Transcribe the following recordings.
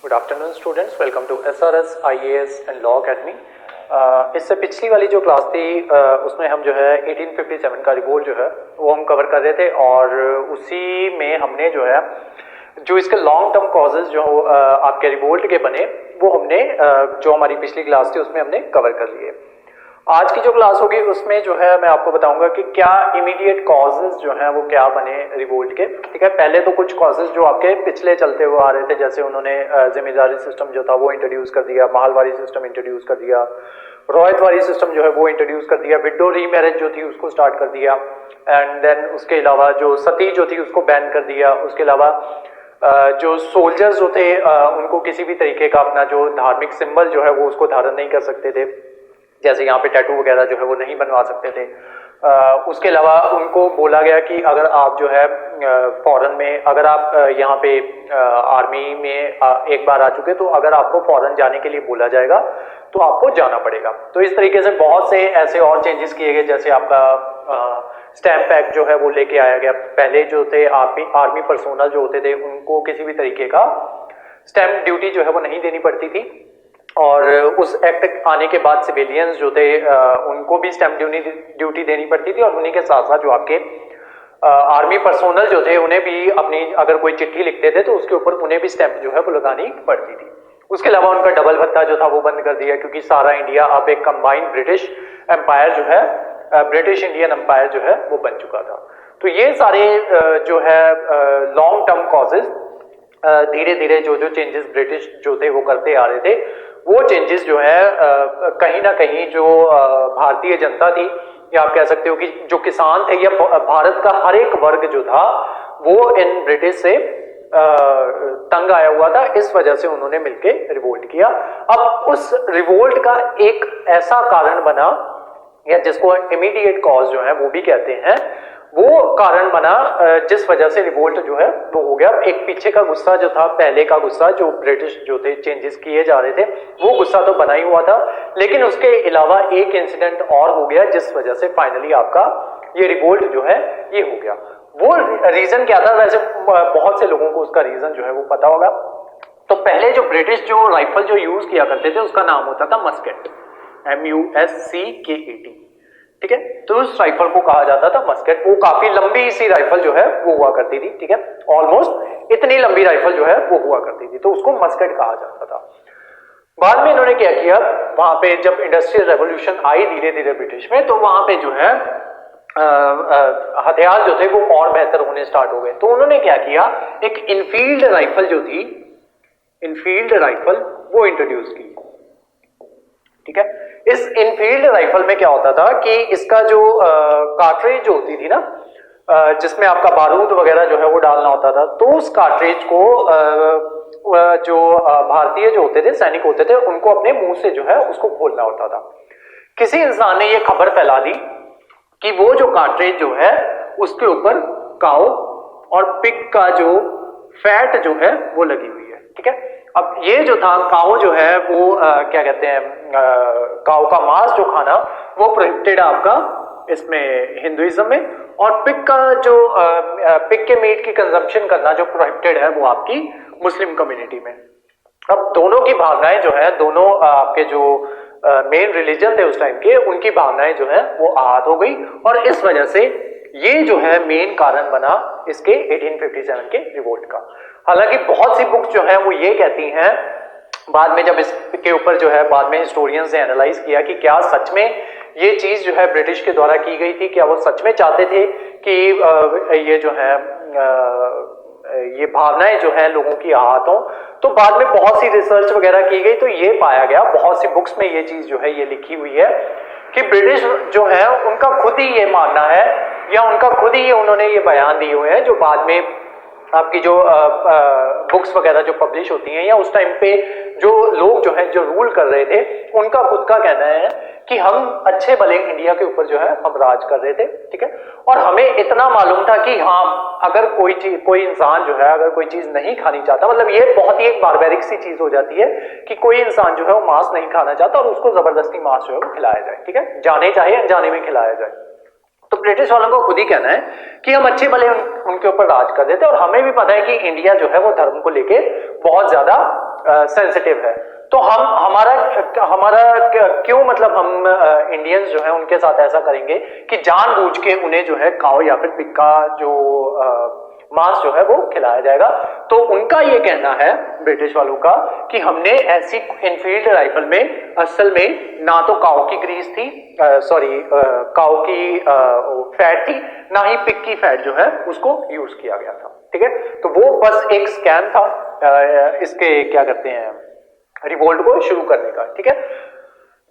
Good afternoon students, welcome to SRS IAS and law academy. इससे पिछली वाली जो क्लास थी उसमें हम जो है 1857 का रिवोल्ट जो है वो हम कवर कर रहे थे और उसी में हमने जो है जो इसके लॉन्ग टर्म कॉजेज जो आपके रिवोल्ट के बने वो हमने जो हमारी पिछली क्लास थी उसमें हमने कवर कर लिए। आज की जो क्लास होगी उसमें जो है मैं आपको बताऊंगा कि क्या इमीडिएट कॉजेज जो हैं वो क्या बने रिवोल्ट के। ठीक है, पहले तो कुछ कॉजेज जो आपके पिछले चलते हुए आ रहे थे, जैसे उन्होंने जिम्मेदारी सिस्टम जो था वो इंट्रोड्यूस कर दिया, महलवारी सिस्टम इंट्रोड्यूस कर दिया, रॉयतवारी सिस्टम जो है वो इंट्रोड्यूस कर दिया, विडो रीमैरिज जो थी उसको स्टार्ट कर दिया, एंड देन उसके अलावा जो सती जो थी उसको बैन कर दिया। उसके अलावा जो सोल्जर्स जो थे उनको किसी भी तरीके का अपना जो धार्मिक सिंबल जो है वो उसको धारण नहीं कर सकते थे, जैसे यहाँ पे टैटू वगैरह जो है वो नहीं बनवा सकते थे। उसके अलावा उनको बोला गया कि अगर आप जो है फॉरेन में अगर आप यहाँ पे आर्मी में एक बार आ चुके तो अगर आपको फॉरेन जाने के लिए बोला जाएगा तो आपको जाना पड़ेगा। तो इस तरीके से बहुत से ऐसे और चेंजेस किए गए, जैसे आपका स्टैम्प एक्ट जो है वो लेके आया गया। पहले जो थे आर्मी पर्सोनल जो होते थे उनको किसी भी तरीके का स्टैम्प ड्यूटी जो है वो नहीं देनी पड़ती थी, और उस एक्ट आने के बाद सिविलियंस जो थे उनको भी स्टैम्प ड्यूटी देनी पड़ती थी, और उन्हीं के साथ साथ जो आपके आर्मी पर्सोनल जो थे उन्हें भी अपनी अगर कोई चिट्ठी लिखते थे तो उसके ऊपर उन्हें भी स्टैम्प जो है वो लगानी पड़ती थी। उसके अलावा उनका डबल भत्ता जो था वो बंद कर दिया, क्योंकि सारा इंडिया अब एक कंबाइंड ब्रिटिश एम्पायर जो है ब्रिटिश इंडियन एम्पायर जो है वो बन चुका था। तो ये सारे जो है लॉन्ग टर्म कॉजेज धीरे धीरे जो जो चेंजेस ब्रिटिश जो थे वो करते आ रहे थे, वो चेंजेस जो है कहीं ना कहीं जो भारतीय जनता थी, या आप कह सकते हो कि जो किसान थे या भारत का हर एक वर्ग जो था वो इन ब्रिटिश से तंग आया हुआ था। इस वजह से उन्होंने मिलके रिवोल्ट किया। अब उस रिवोल्ट का एक ऐसा कारण बना, या जिसको इमीडिएट कॉज जो है वो भी कहते हैं, वो कारण बना जिस वजह से रिवोल्ट जो है वो हो गया। एक पीछे का गुस्सा जो था, पहले का गुस्सा जो ब्रिटिश जो थे चेंजेस किए जा रहे थे वो गुस्सा तो बना ही हुआ था, लेकिन उसके अलावा एक इंसिडेंट और हो गया जिस वजह से फाइनली आपका ये रिवोल्ट जो है ये हो गया। वो रीजन क्या था? वैसे बहुत से लोगों को उसका रीजन जो है वो पता होगा। तो पहले जो ब्रिटिश जो राइफल जो यूज किया करते थे उसका नाम होता था मस्केट, MUSCKET। ठीक है, तो उस राइफल को कहा जाता था मस्केट। वो काफी लंबी सी राइफल जो है वो हुआ करती थी। ठीक है, ऑलमोस्ट इतनी लंबी राइफल जो है वो हुआ करती थी, तो उसको मस्केट कहा जाता था। बाद में इन्होंने क्या किया, वहां पे जब इंडस्ट्रियल रेवोल्यूशन आई धीरे धीरे ब्रिटिश में, तो वहां पे जो है हथियार जो थे वो और बेहतर होने स्टार्ट हो गए। तो उन्होंने क्या किया, एक इनफील्ड राइफल जो थी, इनफील्ड राइफल वो इंट्रोड्यूस की। ठीक है, इस इनफील्ड राइफल में क्या होता था कि इसका जो कार्ट्रिज जो होती थी ना, जिसमें आपका बारूद वगैरह जो है वो डालना होता था, तो उस कार्ट्रिज को जो भारतीय जो होते थे सैनिक होते थे उनको अपने मुंह से जो है उसको खोलना होता था। किसी इंसान ने ये खबर फैला दी कि वो जो कार्ट्रिज जो है उसके ऊपर काऊ और पिग का जो फैट जो है वो लगी हुई है। ठीक है, अब ये जो था काऊ जो है वो क्या कहते हैं, काऊ का मांस जो खाना वो प्रोहिबिटेड आपका इसमें हिंदुइज्म में, और पिग का जो पिग के मीट की कंजम्पशन करना जो प्रोहिबिटेड है वो आपकी मुस्लिम कम्युनिटी में। अब दोनों की भावनाएं जो है, दोनों आपके जो मेन रिलीजन थे उस टाइम के, उनकी भावनाएं जो है वो आहत हो गई, और इस वजह से ये जो है मेन कारण बना इसके 1857 के रिवोल्ट का। हालांकि बहुत सी बुक्स जो है वो ये कहती हैं, बाद में जब इसके ऊपर जो है बाद में हिस्टोरियंस ने एनालाइज किया कि क्या सच में ये चीज जो है ब्रिटिश के द्वारा की गई थी, क्या वो सच में चाहते थे कि ये जो है ये भावनाएं जो है लोगों की आहत हों। तो बाद में बहुत सी रिसर्च वगैरह की गई तो ये पाया गया, बहुत सी बुक्स में ये चीज जो है ये लिखी हुई है कि ब्रिटिश जो है उनका खुद ही ये मानना है, या उनका खुद ही ये उन्होंने ये बयान दिए हुए हैं, जो बाद में आपकी जो बुक्स वगैरह जो पब्लिश होती हैं, या उस टाइम पे जो लोग जो है जो रूल कर रहे थे उनका खुद का कहना है कि हम अच्छे भले इंडिया के ऊपर जो है हम राज कर रहे थे। ठीक है, और हमें इतना मालूम था कि हाँ अगर कोई इंसान जो है अगर कोई चीज नहीं खानी चाहता, मतलब ये बहुत ही एक बारबेरिक सी चीज हो जाती है कि कोई इंसान जो है वो मांस नहीं खाना चाहता और उसको जबरदस्ती मांस जो है वो खिलाया जाए। ठीक है, जाने चाहे अनजाने में खिलाया जाए। तो ब्रिटिश वालों को खुद ही कहना है कि हम अच्छे भले उनके ऊपर राज कर देते, और हमें भी पता है कि इंडिया जो है वो धर्म को लेके बहुत ज्यादा सेंसिटिव है। तो हमारा क्यों मतलब हम इंडियंस जो है उनके साथ ऐसा करेंगे कि जानबूझ के उन्हें जो है काऊ या फिर पिग का जो मांस जो है वो खिलाया जाएगा। तो उनका ये कहना है ब्रिटिश वालों का कि हमने ऐसी इनफील्ड राइफल में असल में ना तो काऊ की ग्रीस थी, सॉरी काऊ की फैट थी, ना ही पिग की फैट जो है उसको यूज किया गया था। ठीक है, तो वो बस एक स्कैम था इसके क्या कहते हैं रिवोल्ट को शुरू करने का। ठीक है,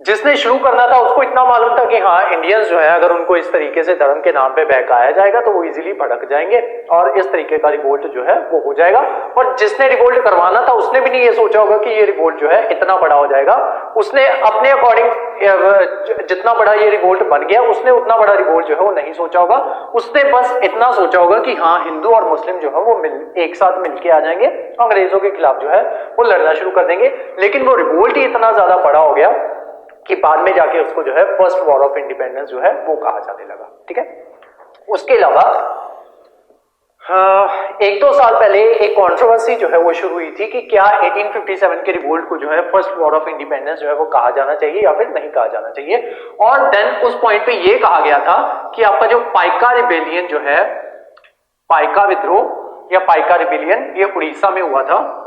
जिसने शुरू करना था उसको इतना मालूम था कि हाँ इंडियंस जो है अगर उनको इस तरीके से धर्म के नाम पे बहकाया जाएगा तो वो इजीली भड़क जाएंगे और इस तरीके का रिवोल्ट जो है वो हो जाएगा। और जिसने रिवोल्ट करवाना था उसने भी नहीं ये सोचा होगा कि ये रिवोल्ट जो है इतना बड़ा हो जाएगा। उसने अपने अकॉर्डिंग जितना बड़ा ये रिवोल्ट बन गया उसने उतना बड़ा रिवोल्ट जो है वो नहीं सोचा होगा। उसने बस इतना सोचा होगा कि हाँ हिंदू और मुस्लिम जो है वो एक साथ मिलके आ जाएंगे, अंग्रेजों के खिलाफ जो है वो लड़ना शुरू कर देंगे। लेकिन वो रिवोल्ट ही इतना ज्यादा बड़ा हो गया कि बाद में जाके उसको जो है फर्स्ट वॉर ऑफ इंडिपेंडेंस जो है वो कहा जाने लगा। ठीक है, उसके अलावा एक दो साल पहले एक कंट्रोवर्सी जो है वो शुरू हुई थी कि क्या 1857 के रिवोल्ट को जो है फर्स्ट वॉर ऑफ इंडिपेंडेंस जो है वो कहा जाना चाहिए या फिर नहीं कहा जाना चाहिए। और देन उस पॉइंट पे ये कहा गया था कि आपका जो पाइका रिबेलियन जो है, पाइका विद्रोह या पाइका रिबेलियन, ये उड़ीसा में हुआ था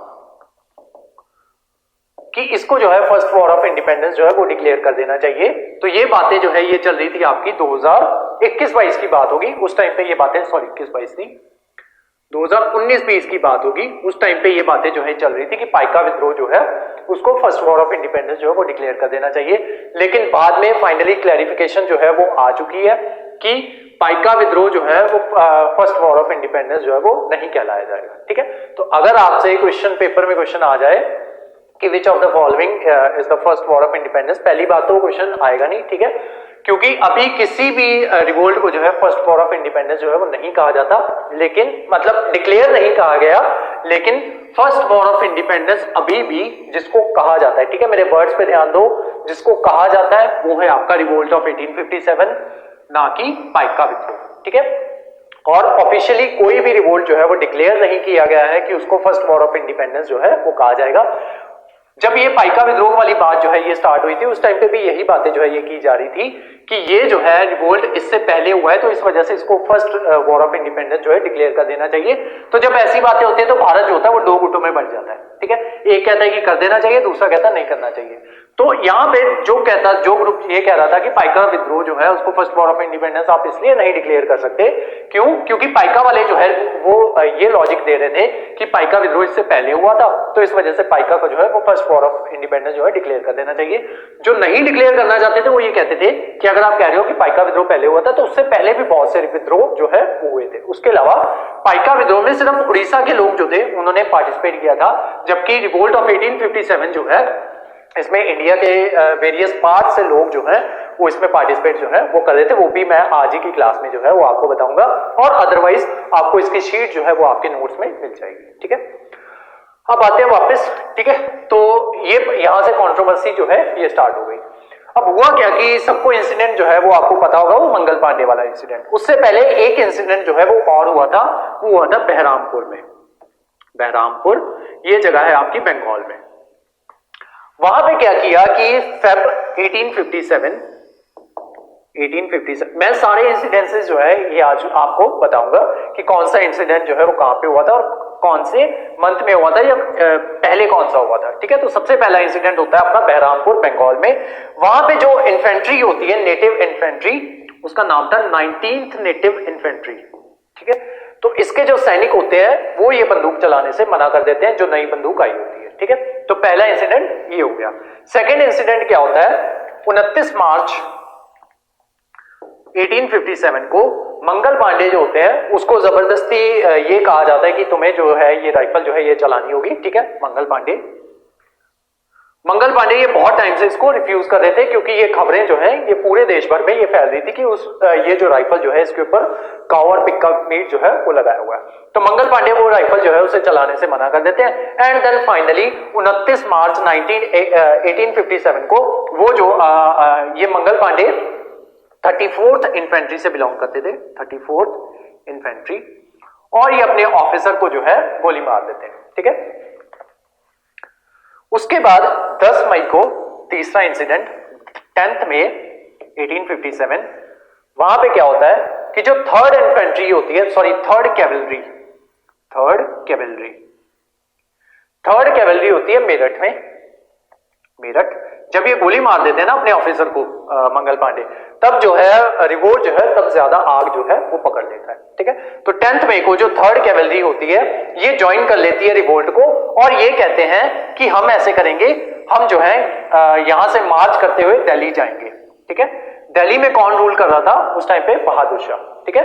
कि इसको जो है फर्स्ट वॉर ऑफ इंडिपेंडेंस जो है वो डिक्लेयर कर देना चाहिए। तो ये बातें जो है ये चल रही थी आपकी 2021-22 की बात होगी उस टाइम पे ये बातें, सॉरी 21-22 नहीं 2019-20 की बात होगी, उस टाइम पे ये बातें जो है चल रही थी कि पाइका विद्रोह जो है उसको फर्स्ट वॉर ऑफ इंडिपेंडेंस जो है वो डिक्लेयर कर देना चाहिए। लेकिन बाद में फाइनली क्लैरिफिकेशन जो है वो आ चुकी है कि पाइका विद्रोह जो है वो फर्स्ट वॉर ऑफ इंडिपेंडेंस जो है वो नहीं कहलाया जाएगा। ठीक है, तो अगर आपसे क्वेश्चन पेपर में क्वेश्चन आ जाए कि which of the following is the first war of independence, पहली बात तो क्वेश्चन आएगा नहीं। ठीक है, क्योंकि अभी किसी भी रिवोल्ट को जो है फर्स्ट वॉर ऑफ इंडिपेंडेंस जो है वो नहीं कहा जाता, लेकिन मतलब डिक्लेयर नहीं कहा गया, लेकिन फर्स्ट वॉर ऑफ इंडिपेंडेंस अभी भी जिसको कहा जाता है, ठीक है मेरे वर्ड्स पे ध्यान दो, जिसको कहा जाता है वो है आपका रिवोल्ट ऑफ 1857, ना कि पाइका विद्रोह। ठीक है, और ऑफिशियली कोई भी रिवोल्ट जो है वो डिक्लेयर नहीं किया गया है कि उसको फर्स्ट वॉर ऑफ इंडिपेंडेंस जो है वो कहा जाएगा। जब ये पाइका विद्रोह वाली बात जो है ये स्टार्ट हुई थी उस टाइम पे भी यही बातें जो है ये की जा रही थी कि ये जो है रिवोल्ट इससे पहले हुआ है तो इस वजह से इसको फर्स्ट वॉर ऑफ इंडिपेंडेंस जो है डिक्लेयर कर देना चाहिए। तो जब ऐसी बातें होती है तो भारत जो होता है वो दो गुटों में बढ़ जाता है। ठीक है, एक कहता है कि कर देना चाहिए, दूसरा कहता है नहीं करना चाहिए। तो यहाँ पे जो ग्रुप ये कह रहा था कि पाइका विद्रोह जो है उसको फर्स्ट वॉर ऑफ इंडिपेंडेंस आप इसलिए नहीं डिक्लेयर कर सकते, क्यों? क्योंकि पाइका वाले जो है वो ये लॉजिक दे रहे थे कि पाइका विद्रोह इससे पहले हुआ था तो इस वजह से पाइका को जो है वो फर्स्ट वॉर ऑफ इंडिपेंडेंस जो है डिक्लेयर कर देना चाहिए। जो नहीं डिक्लेयर करना चाहते थे वो ये कहते थे कि अगर आप कह रहे हो कि पाइका विद्रोह पहले हुआ था तो उससे पहले भी बहुत से विद्रोह जो है वो हुए थे। उसके अलावा पाइका विद्रोह में सिर्फ उड़ीसा के लोग जो थे उन्होंने पार्टिसिपेट किया था, जबकि रिवोल्ट ऑफ 1857 जो है इसमें इंडिया के वेरियस पार्ट से लोग जो है वो इसमें पार्टिसिपेट जो है वो कर रहे थे। वो भी मैं आज ही की क्लास में जो है वो आपको बताऊंगा और अदरवाइज आपको इसकी शीट जो है वो आपके नोट्स में मिल जाएगी। ठीक है, अब आते हैं वापस। ठीक है, तो ये यहां से कंट्रोवर्सी जो है ये स्टार्ट हो गई। अब हुआ क्या कि सबको इंसिडेंट जो है वो आपको पता होगा, वो मंगल पांडे वाला इंसिडेंट। उससे पहले एक इंसिडेंट जो है वो और हुआ था, वो हुआ था बहरामपुर में। बहरामपुर ये जगह है आपकी बंगाल में। वहां पे क्या किया कि फेब 1857 मैं सारे इंसिडेंसेस जो है ये आज आपको बताऊंगा कि कौन सा इंसिडेंट जो है वो कहां पे हुआ था और कौन से मंथ में हुआ था या पहले कौन सा हुआ था। ठीक है, तो सबसे पहला इंसिडेंट होता है अपना बहरामपुर बंगाल में। वहां पे जो इन्फेंट्री होती है, नेटिव इन्फेंट्री, उसका नाम था 19th नेटिव इन्फेंट्री। ठीक है, तो इसके जो सैनिक होते हैं वो ये बंदूक चलाने से मना कर देते हैं जो नई बंदूक आई होती है। ठीक है, तो पहला इंसिडेंट ये हो गया। सेकेंड इंसिडेंट क्या होता है, 29 मार्च 1857 को मंगल पांडे जो होते हैं उसको जबरदस्ती ये कहा जाता है कि तुम्हें जो है ये राइफल जो है ये चलानी होगी। ठीक है, मंगल पांडे ये बहुत टाइम से इसको रिफ्यूज कर रहे थे क्योंकि ये खबरें जो हैं ये पूरे देश भर में ये फैल रही थी कि ये जो राइफल जो है इसके ऊपर काऊ और पिग का मीट जो है वो लगाया हुआ है। तो मंगल पांडे वो राइफल जो है उसे चलाने से मना कर देते हैं। एंड देन फाइनली 29 मार्च 1857 को वो जो ये मंगल पांडे 34th इन्फेंट्री से बिलोंग करते थे, 34th इन्फेंट्री, और ये अपने ऑफिसर को जो है गोली मार देते हैं। ठीक है, उसके बाद 10 मई को तीसरा इंसिडेंट 10 मई 1857, वहां पे क्या होता है कि जो थर्ड इन्फेंट्री होती है, सॉरी थर्ड कैवलरी होती है मेरठ में। मेरठ जब ये गोली मार देते हैं ना अपने ऑफिसर को मंगल पांडे, तब जो है रिवोल्ट जो है तब ज्यादा आग जो है वो पकड़ लेता है। ठीक है, तो 10 मई को जो थर्ड कैवलरी होती है ये ज्वाइन कर लेती है रिवोल्ट को और ये कहते हैं कि हम ऐसे करेंगे, हम जो है यहां से मार्च करते हुए दिल्ली जाएंगे। ठीक है, दिल्ली में कौन रूल कर रहा था उस टाइम पे? बहादुर शाह। ठीक है,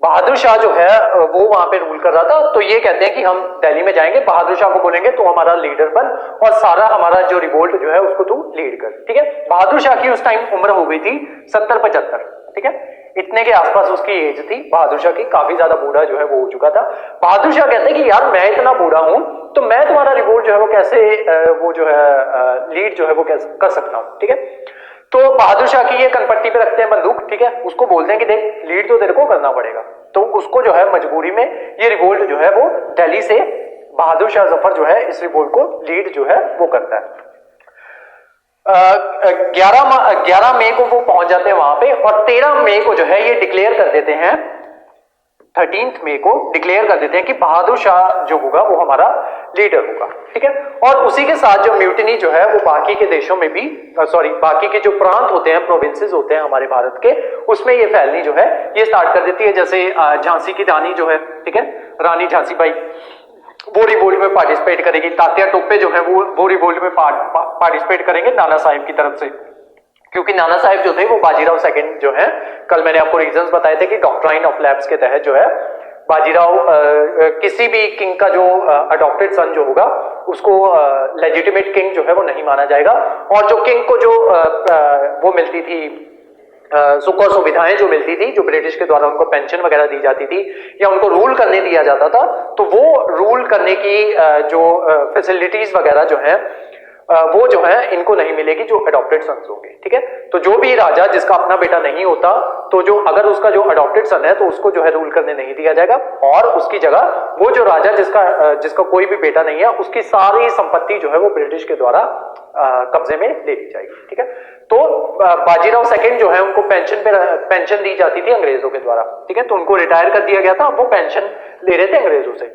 बहादुर शाह जो है वो वहां पे रूल कर रहा था। तो ये कहते हैं कि हम दिल्ली में जाएंगे, बहादुर शाह को बोलेंगे तो हमारा लीडर बन और सारा हमारा जो रिवोल्ट जो है उसको तू लीड कर। ठीक है, बहादुर शाह की उस टाइम उम्र हो गई थी 70-75। ठीक है, इतने के आसपास उसकी एज थी बहादुर शाह की, काफी ज्यादा बूढ़ा जो है वो हो चुका था। बहादुर शाह कहते हैं कि यार मैं इतना बूढ़ा हूं तो मैं तुम्हारा रिवोल्ट जो है वो कैसे वो जो है लीड जो है वो कैसे कर सकता हूं। ठीक है, तो बहादुर शाह की ये कनपट्टी पे रखते हैं बंदूक। ठीक है, उसको बोलते हैं कि देख लीड तो तेरे को करना पड़ेगा। तो उसको जो है मजबूरी में ये रिवोल्ट जो है वो दिल्ली से बहादुर शाह जफर जो है इस रिवोल्ट को लीड जो है वो करता है। 11 मई को वो पहुंच जाते हैं वहां पे और 13 मई को जो है ये डिक्लेयर कर देते हैं, 13 मई को डिक्लेयर कर देते हैं कि बहादुर शाह जो होगा वो हमारा लीडर होगा। ठीक है, और उसी के साथ जो म्यूटिनी जो है वो बाकी के देशों में भी, सॉरी बाकी के जो प्रांत होते हैं, प्रोविंसेस होते हैं हमारे भारत के, उसमें ये फैलनी जो है ये स्टार्ट कर देती है। जैसे झांसी की रानी जो है, ठीक है, रानी झांसी बाई, वो रिवोल्ट में पार्टिसिपेट करेगी। तात्या टोपे जो है वो रिवोल्ट में पार्टिसिपेट करेंगे नाना साहिब की तरफ से, क्योंकि नाना साहिब जो थे वो बाजीराव सेकंड जो है, कल मैंने आपको रीजंस बताए थे कि डॉक्ट्राइन ऑफ लैब्स के तहत जो है बाजीराव किसी भी किंग का जो अडॉप्टेड सन जो होगा उसको लेजिटिमेट किंग जो है वो नहीं माना जाएगा। और जो किंग को जो वो मिलती थी सुख और सुविधाएं जो मिलती थी, जो ब्रिटिश के द्वारा उनको पेंशन वगैरह दी जाती थी या उनको रूल करने दिया जाता था, तो वो रूल करने की जो फैसिलिटीज वगैरह जो है वो जो है इनको नहीं मिलेगी जो अडॉप्टेड सन्स होंगे। ठीक है, तो जो भी राजा जिसका अपना बेटा नहीं होता, तो जो अगर उसका जो अडॉप्टेड सन है तो उसको जो है रूल करने नहीं दिया जाएगा और उसकी जगह वो जो राजा जिसका कोई भी बेटा नहीं है उसकी सारी संपत्ति जो है वो ब्रिटिश के द्वारा कब्जे में ले ली जाएगी। ठीक है, तो बाजीराव सेकंड जो है उनको पेंशन दी जाती थी अंग्रेजों के द्वारा। ठीक है, तो उनको रिटायर कर दिया गया था, वो पेंशन ले रहे थे अंग्रेजों से।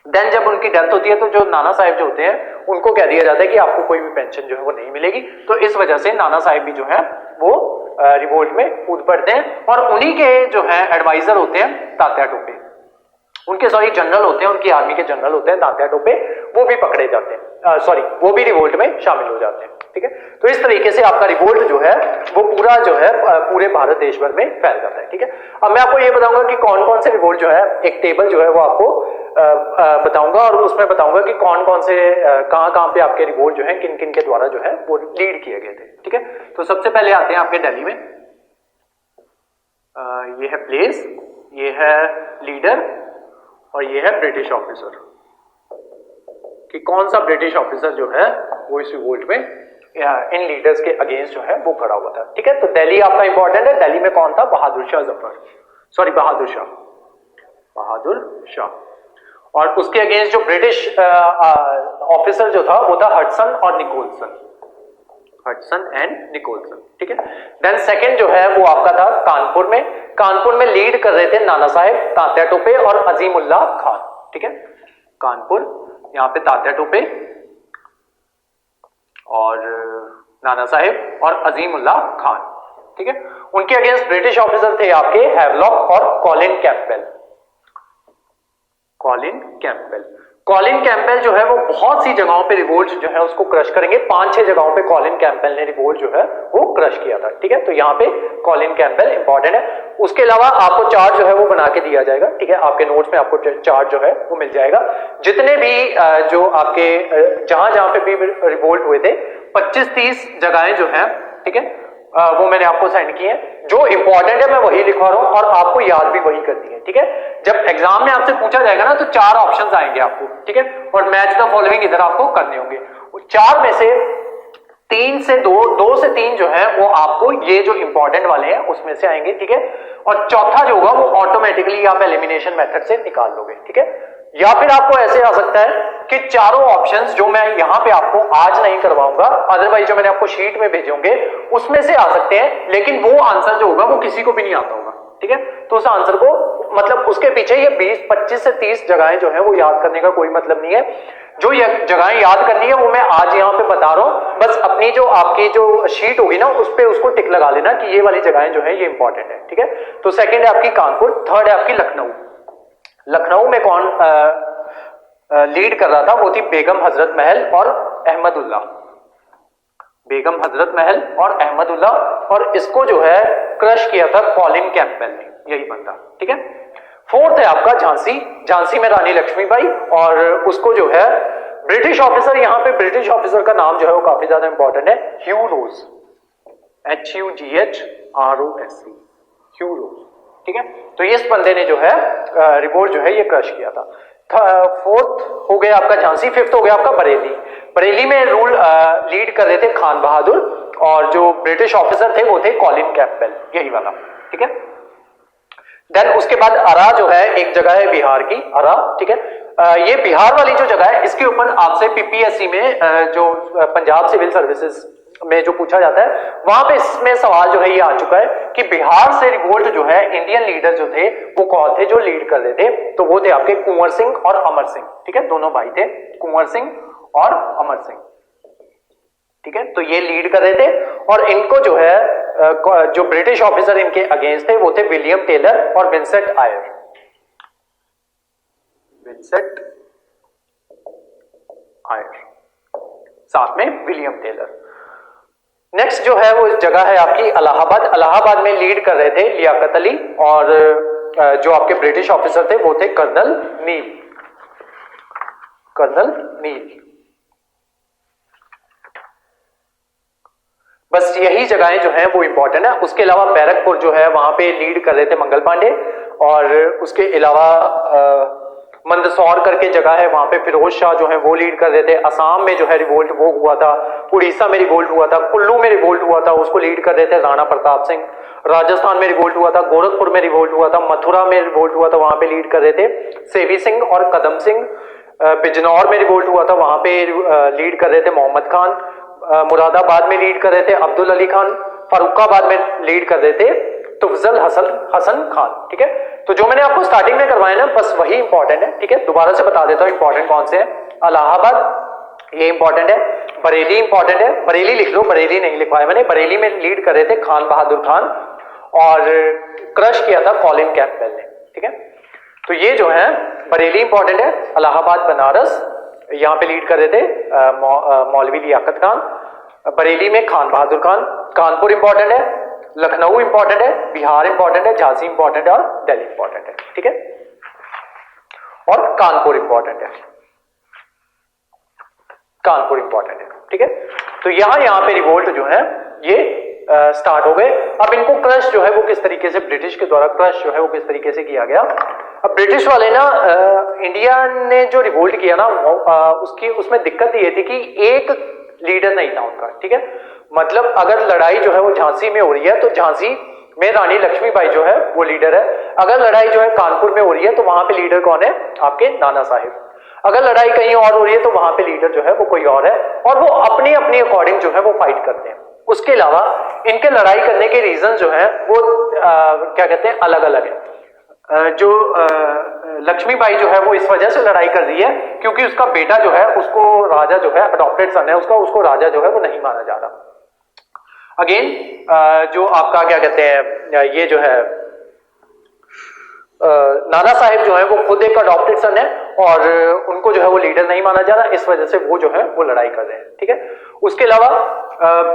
देन जब उनकी डेथ होती है तो जो नाना साहिब जो होते हैं उनको कह दिया जाता है कि आपको कोई भी पेंशन जो है वो नहीं मिलेगी। तो इस वजह से नाना साहिब भी जो है वो रिवोल्ट में कूद पड़ते हैं और उन्हीं के जो है एडवाइजर होते हैं तात्या टोपे, उनके सॉरी जनरल होते हैं, उनकी आर्मी के जनरल होते हैं तात्या टोपे, वो भी पकड़े जाते हैं, सॉरी वो भी रिवोल्ट में शामिल हो जाते हैं। ठीक है, तो इस तरीके से आपका रिवोल्ट जो है वो पूरा जो है पूरे भारत देश भर में फैल जाता है। ठीक है, अब मैं आपको ये बताऊंगा कि कौन कौन से रिवोल्ट जो है, एक टेबल जो है वो आपको बताऊंगा और उसमें बताऊंगा कि कौन कौन से कहां पे आपके रिवोल्ट जो है किन किन के द्वारा जो है वो लीड किए गए थे। ठीक है, तो सबसे पहले आते हैं आपके दिल्ली में, ये है प्लेस, ये है लीडर और ये है ब्रिटिश ऑफिसर, कि कौन सा ब्रिटिश ऑफिसर जो है वो इस रिवोल्ट में इन लीडर्स के अगेंस्ट जो है वो खड़ा हुआ था। ठीक है, तो दिल्ली आपका इंपॉर्टेंट है। दिल्ली में कौन था? बहादुर शाह जफर, सॉरी बहादुर शाह, और उसके अगेंस्ट जो ब्रिटिश ऑफिसर जो था वो था हडसन और निकोलसन, हडसन एंड निकोलसन। ठीक है, देन सेकंड जो है वो आपका था कानपुर में लीड कर रहे थे नाना साहेब, तात्या टोपे और अजीमुल्ला खान। ठीक है, कानपुर यहां पे तात्या टोपे और नाना साहेब और अजीमुल्ला खान। ठीक है, उनके अगेंस्ट ब्रिटिश ऑफिसर थे आपके हैवलॉक और कॉलिन कैंपबेल जो है वो बहुत सी जगहों पे रिवोल्ट जो है उसको क्रश करेंगे। 5-6 जगहों पे कॉलिन कैंपबेल ने रिवोल्ट जो है वो क्रश किया था। ठीक है, तो यहाँ पे कॉलिन कैंपबेल इंपॉर्टेंट है। उसके अलावा आपको चार्ट जो है वो बना के दिया जाएगा। ठीक है, आपके नोट्स में आपको चार्ट जो है वो मिल जाएगा, जितने भी जो आपके जहां पे भी रिवोल्ट हुए थे 25-30 जगहें जो है, ठीक है, वो मैंने आपको सेंड की है। जो इंपॉर्टेंट है मैं वही लिखवा रहा हूं और आपको याद भी वही करनी है। ठीक है, जब एग्जाम में आपसे पूछा जाएगा ना तो 4 ऑप्शंस आएंगे आपको। ठीक है, और मैच द फॉलोइंग इधर आपको करने होंगे। 4 में से 2 से 3 जो है वो आपको ये जो इंपॉर्टेंट वाले हैं उसमें से आएंगे। ठीक है, और चौथा जो होगा वो ऑटोमेटिकली आप एलिमिनेशन मेथड से निकाल लोगे। ठीक है, या फिर आपको ऐसे आ सकता है कि चारों ऑप्शंस जो मैं यहां पे आपको आज नहीं करवाऊंगा, अदरवाइज जो मैंने आपको शीट में भेजे होंगे उसमें से आ सकते हैं, लेकिन वो आंसर जो होगा वो किसी को भी नहीं आता होगा, ठीक है। तो उस आंसर को मतलब उसके पीछे ये 20, 25 से 30 जगहें जो है वो याद करने का कोई मतलब नहीं है। जो ये जगहें याद करनी है वो मैं आज यहाँ पे बता रहा हूं, बस अपनी जो आपकी जो शीट होगी ना उस पे उसको टिक लगा लेना कि ये वाली जगहें जो है ये इंपॉर्टेंट है, ठीक है। तो सेकंड है आपकी कानपुर, थर्ड है आपकी लखनऊ। लखनऊ में कौन लीड कर रहा था, वो थी बेगम हजरत महल और अहमदुल्ला, बेगम हजरत महल और अहमदुल्ला, और इसको जो है क्रश किया था कॉलिन कैंपबेल ने, यही बंदा, ठीक है। फोर्थ है आपका झांसी, झांसी में रानी लक्ष्मीबाई, और उसको जो है ब्रिटिश ऑफिसर, यहां पे ब्रिटिश ऑफिसर का नाम जो है वो काफी ज्यादा इंपॉर्टेंट है, ह्यू रोज, HUGHROSE, ह्यू रोज, ठीक है। तो इस बंदे ने जो है रिवोल्ट जो है ये क्रश किया था। फोर्थ हो गया आपका झांसी, फिफ्थ हो गया आपका बरेली। बरेली में रूल लीड कर रहे थे खान बहादुर, और जो ब्रिटिश ऑफिसर थे वो थे कॉलिन कैंपबेल, यही वाला, ठीक है। देन उसके बाद अरा जो है एक जगह है बिहार की, अरा, ठीक है। ये बिहार वाली जो जगह है इसके ऊपर आपसे PPSC में जो पंजाब सिविल सर्विसेज में जो पूछा जाता है वहां पे इसमें सवाल जो है ये आ चुका है कि बिहार से रिवोल्ट जो है इंडियन लीडर जो थे वो कौन थे जो लीड कर रहे थे, तो वो थे आपके कुंवर सिंह और अमर सिंह, ठीक है। दोनों भाई थे, कुंवर सिंह और अमर सिंह, ठीक है। तो ये लीड कर रहे थे, और इनको जो है जो ब्रिटिश ऑफिसर इनके अगेंस्ट थे वो थे विलियम टेलर और विंसेंट आयर, विंसेंट आयर, साथ में विलियम टेलर। नेक्स्ट जो है वो जगह है आपकी इलाहाबाद। इलाहाबाद में लीड कर रहे थे लियाकत अली, और जो आपके ब्रिटिश ऑफिसर थे वो थे कर्नल नील, कर्नल नील। बस यही जगहें जो हैं वो इंपॉर्टेंट है। उसके अलावा बैरकपुर जो है वहां पे लीड कर रहे थे मंगल पांडे, और उसके अलावा मंदसौर करके जगह है वहां पे फिरोज शाह जो है वो लीड कर रहे थे। असम में जो है रिवोल्ट वो हुआ था, उड़ीसा में रिवोल्ट हुआ था, कुल्लू में रिवोल्ट हुआ था, उसको लीड कर रहे थे राणा प्रताप सिंह। राजस्थान में रिवोल्ट हुआ था, गोरखपुर में रिवोल्ट हुआ था, मथुरा में रिवोल्ट हुआ था, वहां पे लीड कर रहे थे सेवी सिंह और कदम सिंह। बिजनौर में रिवोल्ट हुआ था, वहां पे लीड कर रहे थे मोहम्मद खान। मुरादाबाद में लीड कर रहे थे अब्दुल अली खान। फरुखाबाद में लीड कर रहे थे तुफजल हसन खान, ठीक है। तो जो मैंने आपको स्टार्टिंग में करवाया ना बस वही इंपॉर्टेंट है, ठीक है। दोबारा से बता देता हूं इंपॉर्टेंट कौन से हैं। इलाहाबाद ये इंपॉर्टेंट है, बरेली इंपॉर्टेंट है, बरेली लिख लो, बरेली नहीं लिखवाया मैंने। बरेली में लीड कर रहे थे खान बहादुर खान, और क्रश किया था कॉलिन कैंपबेल ने, ठीक है। तो ये जो है बरेली इंपॉर्टेंट है, इलाहाबाद बनारस यहां पे लीड कर रहे थे मौलवी लियाकत खान, बरेली में खान बहादुर खान। कानपुर इंपॉर्टेंट है, लखनऊ इंपॉर्टेंट है, बिहार इंपॉर्टेंट है, झांसी इंपॉर्टेंट है, और दिल्ली इंपॉर्टेंट है, ठीक है। और कानपुर इंपॉर्टेंट है, कानपुर इंपॉर्टेंट है, ठीक है। तो यहां पे रिवोल्ट जो है ये स्टार्ट हो गए। अब इनको क्रश जो है वो किस तरीके से, ब्रिटिश के द्वारा क्रश जो है वो किस तरीके से किया गया। अब ब्रिटिश वाले ना इंडिया ने जो रिवोल्ट किया ना उसकी उसमें दिक्कत ये थी कि एक लीडर नहीं था उनका, ठीक है। मतलब अगर लड़ाई जो है वो झांसी में हो रही है तो झांसी में रानी लक्ष्मीबाई जो है वो लीडर है। अगर लड़ाई जो है कानपुर में हो रही है तो वहां पे लीडर कौन है, आपके नाना साहिब। अगर लड़ाई कहीं और हो रही है तो वहां पे लीडर जो है वो कोई और है, और वो अपनी अपनी अकॉर्डिंग जो है वो फाइट करते हैं। उसके अलावा इनके लड़ाई करने के रीजन जो है वो क्या कहते हैं, अलग अलग है। जो लक्ष्मीबाई जो है वो इस वजह से लड़ाई कर रही है क्योंकि उसका बेटा जो है उसको राजा जो है, अडॉप्टेड सन है उसका, उसको राजा जो है वो नहीं माना जा रहा। अगेन जो आपका क्या कहते हैं, ये जो है नाना साहिब जो है वो खुद एक अडॉप्टेड सन है और उनको जो है वो लीडर नहीं माना जा रहा, इस वजह से वो जो है वो लड़ाई कर रहे हैं, ठीक है। उसके अलावा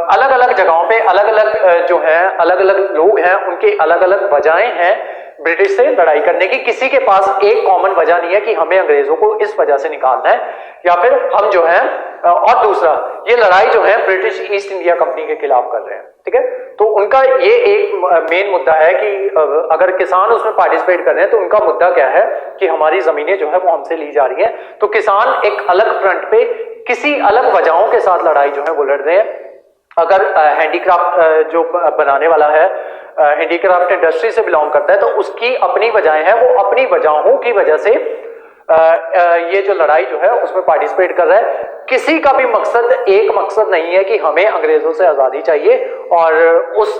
अलग अलग जगहों पे अलग अलग जो है अलग अलग लोग हैं, उनके अलग अलग वजहें हैं ब्रिटिश से लड़ाई करने की। किसी के पास एक कॉमन वजह नहीं है कि हमें अंग्रेजों को इस वजह से निकालना है या फिर हम जो है, और दूसरा ये लड़ाई जो है ब्रिटिश ईस्ट इंडिया कंपनी के खिलाफ कर रहे हैं, ठीक है। तो उनका ये एक मेन मुद्दा है कि अगर किसान उसमें पार्टिसिपेट कर रहे हैं तो उनका मुद्दा क्या है कि हमारी जमीनें जो है वो हमसे ली जा रही हैं। तो किसान एक अलग फ्रंट पे किसी अलग वजहों के साथ लड़ाई जो है वो लड़ रहे हैं। अगर हैंडीक्राफ्ट जो बनाने वाला है हैंडीक्राफ्ट इंडस्ट्री से बिलोंग करता है तो उसकी अपनी वजहें हैं, वो अपनी वजहों की वजह से ये जो लड़ाई जो है उसमें पार्टिसिपेट कर रहा है। किसी का भी मकसद, एक मकसद नहीं है कि हमें अंग्रेजों से आजादी चाहिए और उस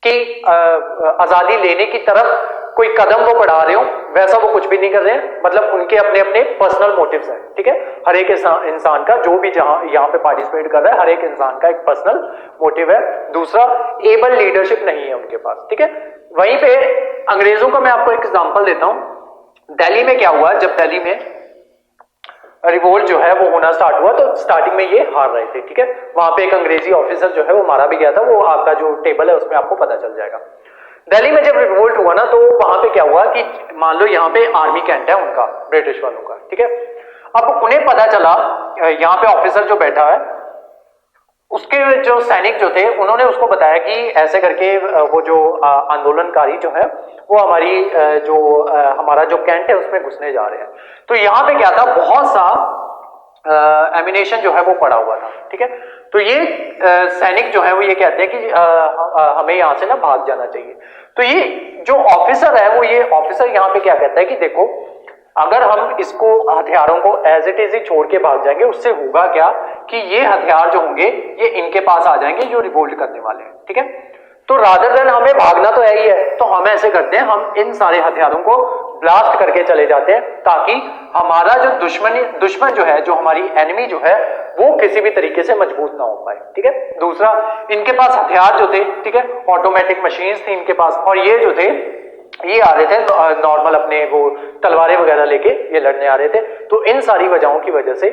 की आजादी लेने की तरफ कोई कदम वो बढ़ा रहे हो, वैसा वो कुछ भी नहीं कर रहे हैं। मतलब उनके अपने अपने पर्सनल मोटिव्स हैं, ठीक है। हर एक इंसान का, जो भी जहां यहाँ पे पार्टिसिपेट कर रहा है, हर एक इंसान का एक पर्सनल मोटिव है। दूसरा, एबल लीडरशिप नहीं है उनके पास, ठीक है। वहीं पे अंग्रेजों का मैं आपको एक एग्जांपल देता हूं। दिल्ली में क्या हुआ, जब दिल्ली में रिवोल्ट जो है वो होना स्टार्ट हुआ तो स्टार्टिंग में ये हार रहे थे, ठीक है। वहां पे एक अंग्रेजी ऑफिसर जो है वो मारा भी गया था, वो आपका जो टेबल है उसमें आपको पता चल जाएगा। दिल्ली में जब रिवोल्ट हुआ ना, तो वहां पे क्या हुआ कि मान लो यहाँ पे आर्मी कैंट है उनका, ब्रिटिश वालों का, ठीक है। अब उन्हें पता चला, यहाँ पे ऑफिसर जो बैठा है उसके जो सैनिक जो थे उन्होंने उसको बताया कि ऐसे करके वो जो आंदोलनकारी जो है वो हमारी हमारा जो कैंट है उसमें घुसने जा रहे हैं। तो यहाँ पे क्या था, बहुत सा एमिनेशन जो है वो पड़ा हुआ था, ठीक है। तो ये सैनिक जो है वो ये कहते हैं कि हमें यहाँ से ना भाग जाना चाहिए। तो ये जो ऑफिसर है वो, ये ऑफिसर यहाँ पे क्या कहता है कि देखो, अगर हम इसको हथियारों को एज इट इज ही छोड़ के भाग जाएंगे, उससे होगा क्या कि ये हथियार जो होंगे ये इनके पास आ जाएंगे जो रिवोल्ट करने वाले हैं, ठीक है। तो रादर देन हमें भागना तो है ही है, तो हम ऐसे करते हैं, हम इन सारे हथियारों को ब्लास्ट करके चले जाते हैं ताकि हमारा जो दुश्मन जो है, जो हमारी एनिमी जो है, वो किसी भी तरीके से मजबूत ना हो पाए, ठीक है। दूसरा, इनके पास हथियार जो थे, ठीक है, ऑटोमेटिक मशीन्स थी इनके पास, और ये जो थे ये आ रहे थे नॉर्मल अपने वो तलवारें वगैरह लेके ये लड़ने आ रहे थे। तो इन सारी वजहों की वजह से,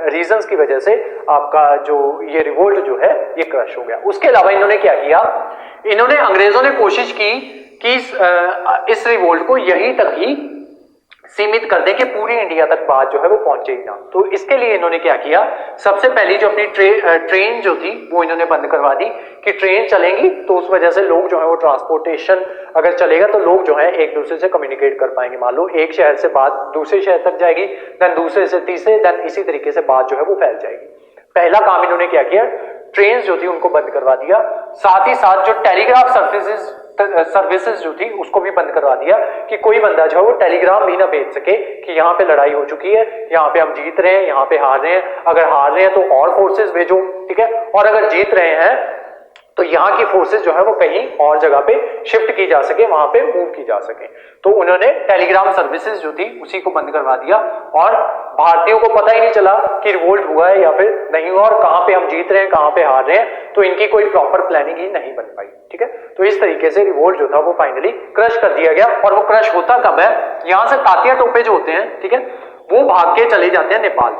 रीजंस की वजह से आपका जो ये रिवोल्ट जो है ये क्रश हो गया। उसके अलावा इन्होंने क्या किया, इन्होंने, अंग्रेजों ने कोशिश की कि इस रिवोल्ट को यहीं तक ही सीमित कर दें कि पूरी इंडिया तक बात जो है वो पहुंचे ही ना। तो इसके लिए इन्होंने क्या किया, सबसे पहली जो अपनी ट्रेन जो थी वो इन्होंने बंद करवा दी कि ट्रेन चलेंगी तो उस वजह से लोग जो है वो, ट्रांसपोर्टेशन अगर चलेगा तो लोग जो है एक दूसरे से कम्युनिकेट कर पाएंगे। मान लो एक शहर से बात दूसरे शहर तक जाएगी, देन दूसरे से तीसरे, देन इसी तरीके से बात जो है वो फैल जाएगी। पहला काम इन्होंने क्या किया, ट्रेन जो थी उनको बंद करवा दिया। साथ ही साथ जो टेलीग्राफ सर्विसेज जो थी उसको भी बंद करवा दिया कि कोई बंदा जो है वो टेलीग्राम भी ना भेज सके कि यहाँ पे लड़ाई हो चुकी है, यहाँ पे हम जीत रहे हैं, यहाँ पे हार रहे हैं। अगर हार रहे हैं तो और फोर्सेस भेजो, ठीक है, और अगर जीत रहे हैं तो यहाँ की फोर्सेस जो है वो कहीं और जगह पे शिफ्ट की जा सके, वहां पे मूव की जा सके। तो उन्होंने टेलीग्राम सर्विसेज जो थी उसी को बंद करवा दिया और भारतीयों को पता ही नहीं चला कि रिवोल्ट हुआ है या फिर नहीं हुआ, और कहां पे हम जीत रहे हैं कहां पे हार रहे हैं। तो इनकी कोई प्रॉपर प्लानिंग ही नहीं बन पाई, ठीक है। तो इस तरीके से रिवोल्ट जो था वो फाइनली क्रश कर दिया गया। और वो क्रश होता कब है, यहां से तात्या टोपे जो होते हैं, ठीक है, वो भाग के चले जाते हैं नेपाल।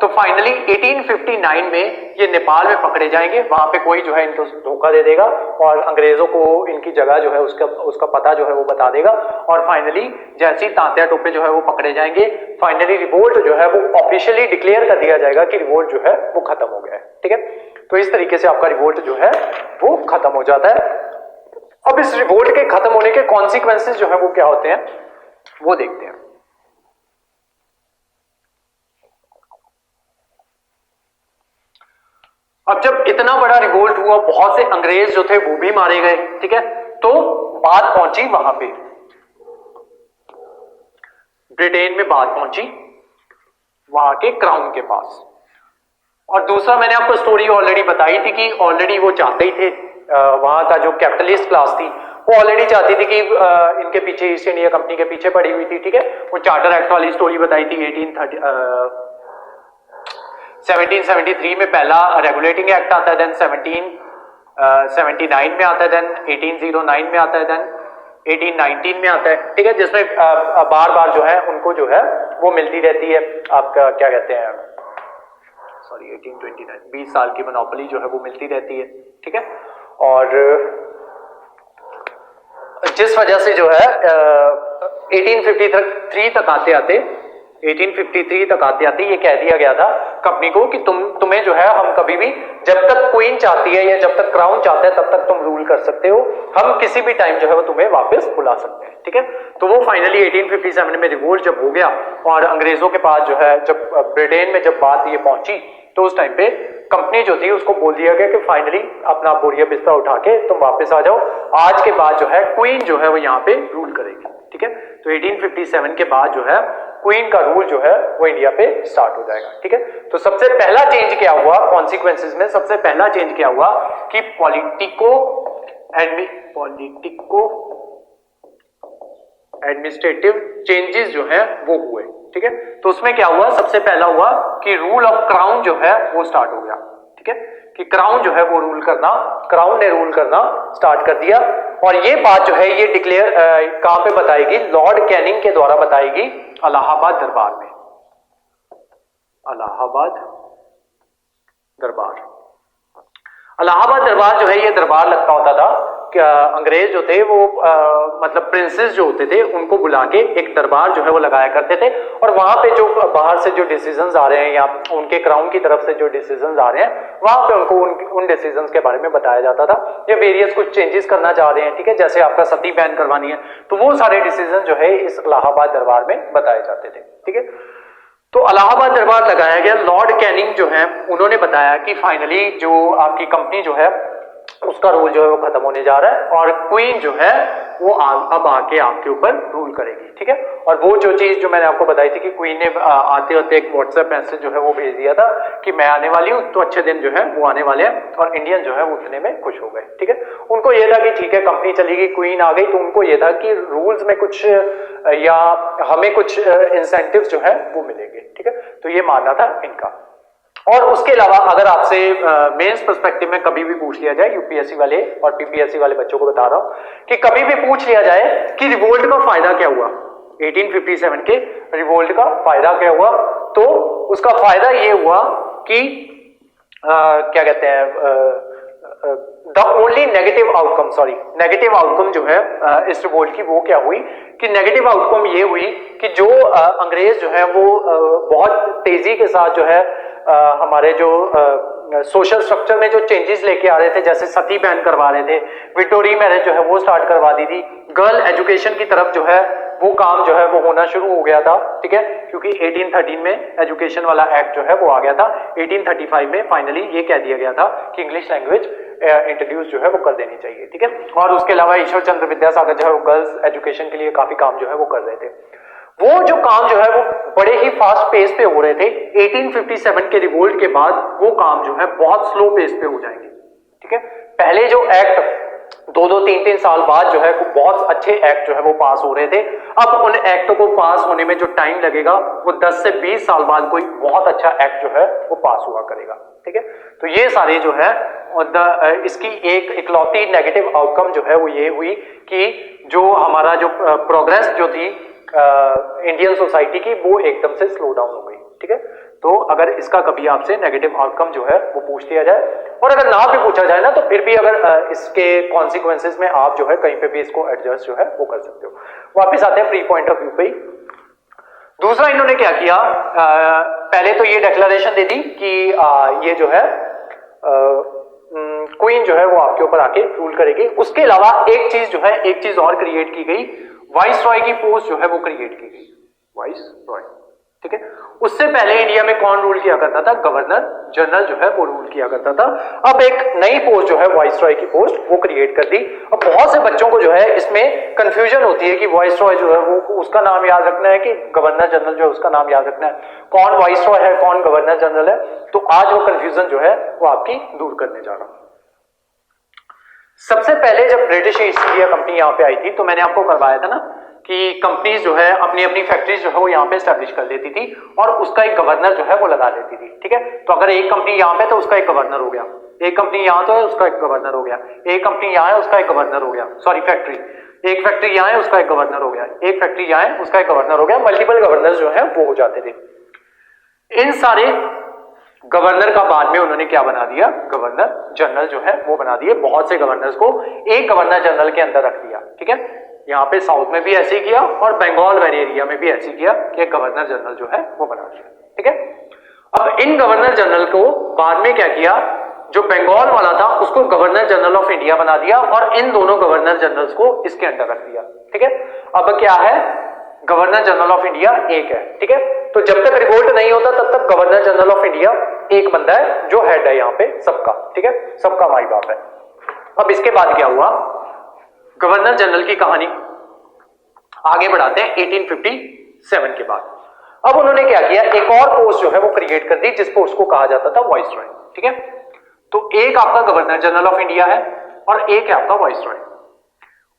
तो फाइनली 1859 में ये नेपाल में पकड़े जाएंगे। वहां पे कोई जो है इनको धोखा दे देगा और अंग्रेजों को इनकी जगह जो है उसका पता जो है वो बता देगा। और फाइनली जैसे ही तात्या टोपे जो है वो पकड़े जाएंगे, फाइनली रिवोल्ट जो है वो ऑफिशियली डिक्लेयर कर दिया जाएगा कि रिवोल्ट जो है वो खत्म हो गया है, ठीक है। तो इस तरीके से आपका रिवोल्ट जो है वो खत्म हो जाता है। अब इस रिवोल्ट के खत्म होने के कॉन्सिक्वेंसेस जो है वो क्या होते हैं वो देखते हैं। अब जब इतना बड़ा रिवोल्ट हुआ, बहुत से अंग्रेज जो थे वो भी मारे गए, ठीक है, तो बात पहुंची वहां पे ब्रिटेन में, बात पहुंची वहां के क्राउन के पास। और दूसरा, मैंने आपको स्टोरी ऑलरेडी बताई थी कि ऑलरेडी वो चाहते ही थे, वहां का जो कैपिटलिस्ट क्लास थी वो ऑलरेडी चाहती थी कि इनके पीछे, ईस्ट इंडिया कंपनी के पीछे पड़ी हुई थी, ठीक है। वो चार्टर एक्ट वाली स्टोरी बताई थी। 1773 में पहला रेगुलेटिंग एक्ट आता है, देन 1779 में आता है, देन 1809 में आता है, देन 1819 में आता है, ठीक है, जिसमें बार बार जो है उनको जो है वो मिलती रहती है, आपका क्या कहते हैं, 1829, 20 साल की मोनोपोली जो है वो मिलती रहती है, ठीक है। और जिस वजह से जो है 1853 तक आते आते ये कह दिया गया था कंपनी को कि तुम्हें जो है, हम कभी भी, जब तक क्वीन चाहती है या जब तक क्राउन चाहता है तब तक तुम रूल कर सकते हो, हम किसी भी टाइम जो है वो तुम्हें वापस बुला सकते हैं, ठीक है। तो वो फाइनली 1857 में रिवोल्ट जब हो गया और अंग्रेजों के पास जो है, जब ब्रिटेन में जब बात ये पहुंची तो उस टाइम पे कंपनी जो थी उसको बोल दिया गया कि फाइनली अपना बोरिया बिस्तर उठा के तुम वापस आ जाओ, आज के बाद जो है क्वीन जो है वो यहाँ पे रूल करेगी। ठीक है। तो 1857 के बाद जो है क्वीन का रूल जो है वो इंडिया पे स्टार्ट हो जाएगा, ठीक है। तो सबसे पहला चेंज क्या हुआ कॉन्सिक्वेंसेस में, सबसे पहला चेंज क्या हुआ कि पॉलिटिको एडमिनिस्ट्रेटिव चेंजेस जो है वो हुए, ठीक है। तो उसमें क्या हुआ, सबसे पहला हुआ कि रूल ऑफ क्राउन जो है वो स्टार्ट हो गया, ठीक है, कि क्राउन जो है वो रूल करना, क्राउन ने रूल करना स्टार्ट कर दिया। और ये बात जो है ये डिक्लेयर कहां पे बताएगी, लॉर्ड कैनिंग के द्वारा बताएगी इलाहाबाद दरबार में, इलाहाबाद दरबार। इलाहाबाद दरबार जो है ये दरबार लगता होता था, अंग्रेज जो थे वो मतलब प्रिंसेस जो होते थे उनको बुला के एक दरबार जो है वो लगाया करते थे, और वहां पे जो बाहर से जो डिसीजंस आ रहे हैं या उनके क्राउन की तरफ से जो डिसीजंस आ रहे हैं वहां पे उनको उन डिसीजंस के बारे में बताया जाता था, या वेरियस कुछ चेंजेस करना चाह रहे हैं, ठीक है, जैसे आपका सती बैन करवानी है, तो वो सारे डिसीजन जो है इस इलाहाबाद दरबार में बताए जाते थे, ठीक है। तो इलाहाबाद दरबार लगाया गया, लॉर्ड कैनिंग जो है उन्होंने बताया कि फाइनली जो आपकी कंपनी जो है उसका रूल जो है वो खत्म होने जा रहा है और क्वीन जो है वो अब आके आपके ऊपर रूल करेगी, ठीक है। और वो जो चीज जो मैंने आपको बताई थी कि क्वीन ने आते होते एक व्हाट्सएप मैसेज जो है वो भेज दिया था कि मैं आने वाली हूँ, तो अच्छे दिन जो है वो आने वाले हैं, और इंडियन जो है वो उतने में खुश हो गए, ठीक है। उनको ये था कि ठीक है कंपनी चलेगी, क्वीन आ गई, तो उनको ये था कि रूल्स में कुछ या हमें कुछ इंसेंटिव्स जो है वो मिलेंगे, ठीक है। तो ये मानना था इनका। और उसके अलावा अगर आपसे मेंस पर्सपेक्टिव में कभी भी पूछ लिया जाए, यूपीएससी वाले और पीपीएससी वाले बच्चों को बता रहा हूं कि कभी भी पूछ लिया जाए कि रिवोल्ट का फायदा क्या हुआ, 1857 के रिवोल्ट का फायदा क्या हुआ, तो उसका फायदा ये हुआ कि क्या कहते हैं, the only negative outcome, negative outcome जो है इस रिवोल्ट की वो क्या हुई कि नेगेटिव आउटकम ये हुई कि जो अंग्रेज जो है वो बहुत तेजी के साथ जो है हमारे जो सोशल स्ट्रक्चर में जो चेंजेस लेके आ रहे थे, जैसे सती बैन करवा रहे थे, विक्टोरिया मैरिज जो है वो स्टार्ट करवा दी थी, गर्ल एजुकेशन की तरफ जो है वो काम जो है वो होना शुरू हो गया था, ठीक है, क्योंकि 1813 में एजुकेशन वाला एक्ट जो है वो आ गया था। 1835 में फाइनली ये कह दिया गया था कि इंग्लिश लैंग्वेज इंट्रोड्यूस जो है वो कर देनी चाहिए, ठीक है। और उसके अलावा ईश्वर चंद्र विद्यासागर जो है वो गर्ल्स एजुकेशन के लिए काफी काम जो है वो कर रहे थे। वो जो काम जो है वो बड़े ही फास्ट पेस पे हो रहे थे, 1857 के रिवोल्ट के बाद वो काम जो है बहुत स्लो पेस पे हो जाएंगे, ठीक है। पहले जो एक्ट 2-3 साल बाद जो है बहुत अच्छे एक्ट जो है वो पास हो रहे थे, अब उन एक्टों को पास होने में जो टाइम लगेगा वो 10 से 20 साल बाद कोई बहुत अच्छा एक्ट जो है वो पास हुआ करेगा, ठीक है। तो ये सारे जो है इसकी एक इकलौती नेगेटिव आउटकम जो है वो ये हुई कि जो हमारा जो प्रोग्रेस जो थी इंडियन सोसाइटी की वो एकदम से स्लो डाउन हो गई, ठीक है। तो अगर इसका कभी आपसे नेगेटिव आउटकम जो है वो पूछ लिया जाए, और अगर ना भी पूछा जाए ना, तो फिर भी अगर इसके कॉन्सिक्वेंसेस में आप जो है कहीं पे भी इसको एडजस्ट जो है वो कर सकते हो। वापिस आते हैं प्री पॉइंट ऑफ व्यू पे। दूसरा इन्होंने क्या किया, पहले तो ये डिक्लेरेशन दे दी कि ये जो है क्वीन जो है वो आपके ऊपर आके रूल करेगी। उसके अलावा एक चीज जो है, एक चीज और क्रिएट की गई, वाइस रॉय की पोस्ट जो है वो क्रिएट की गई, वाइस रॉय, ठीक है। उससे पहले इंडिया में कौन रूल किया करता था, गवर्नर जनरल जो है वो रूल किया करता था। अब एक नई पोस्ट जो है वाइस रॉय की पोस्ट वो क्रिएट कर दी। अब बहुत से बच्चों को जो है इसमें कंफ्यूजन होती है कि वाइस रॉय जो है वो उसका नाम याद रखना है कि गवर्नर जनरल जो है उसका नाम याद रखना है, कौन वाइस रॉय है कौन गवर्नर जनरल है। तो आज वो कंफ्यूजन जो है वो आपकी दूर करने जा रहा हूं। सबसे पहले जब ब्रिटिश ईस्ट इंडिया कंपनी यहाँ पे आई थी तो मैंने आपको करवाया था ना कि कंपनीज जो है अपनी अपनी फैक्ट्रीज जो है वो यहाँ पे एस्टैब्लिश कर लेती थी और उसका एक गवर्नर जो है वो लगा लेती थी, ठीक है। तो अगर एक कंपनी यहाँ पे तो उसका एक गवर्नर हो गया, एक कंपनी यहाँ तो है उसका एक गवर्नर हो गया, एक कंपनी यहाँ है उसका एक गवर्नर हो गया, सॉरी फैक्ट्री, एक फैक्ट्री यहाँ है उसका एक गवर्नर हो गया, एक फैक्ट्री यहाँ है उसका एक गवर्नर हो गया, मल्टीपल गवर्नर जो है वो हो जाते थे। इन सारे गवर्नर का बाद में उन्होंने क्या बना दिया, गवर्नर जनरल जो है वो बना दिए। बहुत से गवर्नर्स को एक गवर्नर जनरल के अंदर रख दिया, ठीक है। यहाँ पे साउथ में भी ऐसे ही किया और बंगाल वाले एरिया में भी ऐसे ही किया कि गवर्नर जनरल जो है वो बना दिया, ठीक है। अब इन गवर्नर जनरल को बाद में क्या किया, जो बंगाल वाला था उसको गवर्नर जनरल ऑफ इंडिया बना दिया और इन दोनों गवर्नर जनरल्स को इसके अंदर रख दिया, ठीक है। अब क्या है, गवर्नर जनरल ऑफ इंडिया एक है, ठीक है। तो जब तक रिवोल्ट नहीं होता तब तक गवर्नर जनरल ऑफ इंडिया एक बंदा है जो हेड है यहाँ पे सबका, ठीक है, सबका माई बाप है। अब इसके बाद क्या हुआ, गवर्नर जनरल की कहानी आगे बढ़ाते हैं 1857 के बाद। अब उन्होंने क्या किया, एक और पोस्ट जो है वो क्रिएट कर दी, जिस पोस्ट को कहा जाता था वाइसरॉय। ठीक है, तो एक आपका गवर्नर जनरल ऑफ इंडिया है और एक है आपका वाइसरॉय,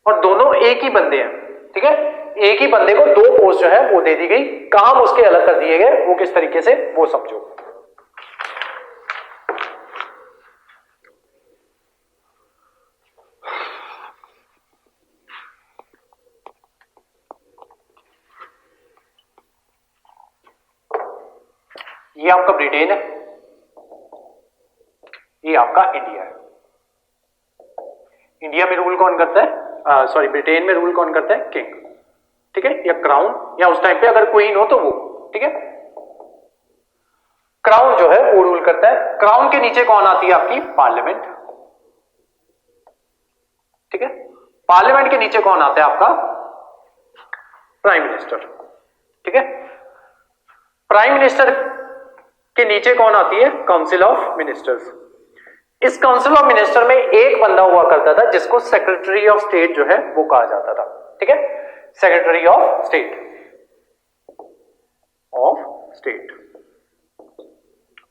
और दोनों एक ही बंदे हैं। ठीक है, एक ही बंदे को दो पोस्ट जो है वो दे दी गई, काम उसके अलग कर दिए गए, वो किस तरीके से वो समझो। ये आपका ब्रिटेन है, ये आपका इंडिया है। इंडिया में रूल कौन करता है, सॉरी ब्रिटेन में रूल कौन करता है, किंग। ठीक है, या क्राउन, या उस टाइम पे अगर क्वीन हो तो वो। ठीक है, क्राउन जो है वो रूल करता है। क्राउन के नीचे कौन आती है आपकी, पार्लियामेंट। ठीक है, पार्लियामेंट के नीचे कौन आता है आपका, प्राइम मिनिस्टर। ठीक है, प्राइम मिनिस्टर के नीचे कौन आती है, काउंसिल ऑफ मिनिस्टर्स। इस काउंसिल ऑफ मिनिस्टर में एक बंदा हुआ करता था जिसको सेक्रेटरी ऑफ स्टेट जो है वो कहा जाता था। ठीक है, सेक्रेटरी ऑफ स्टेट।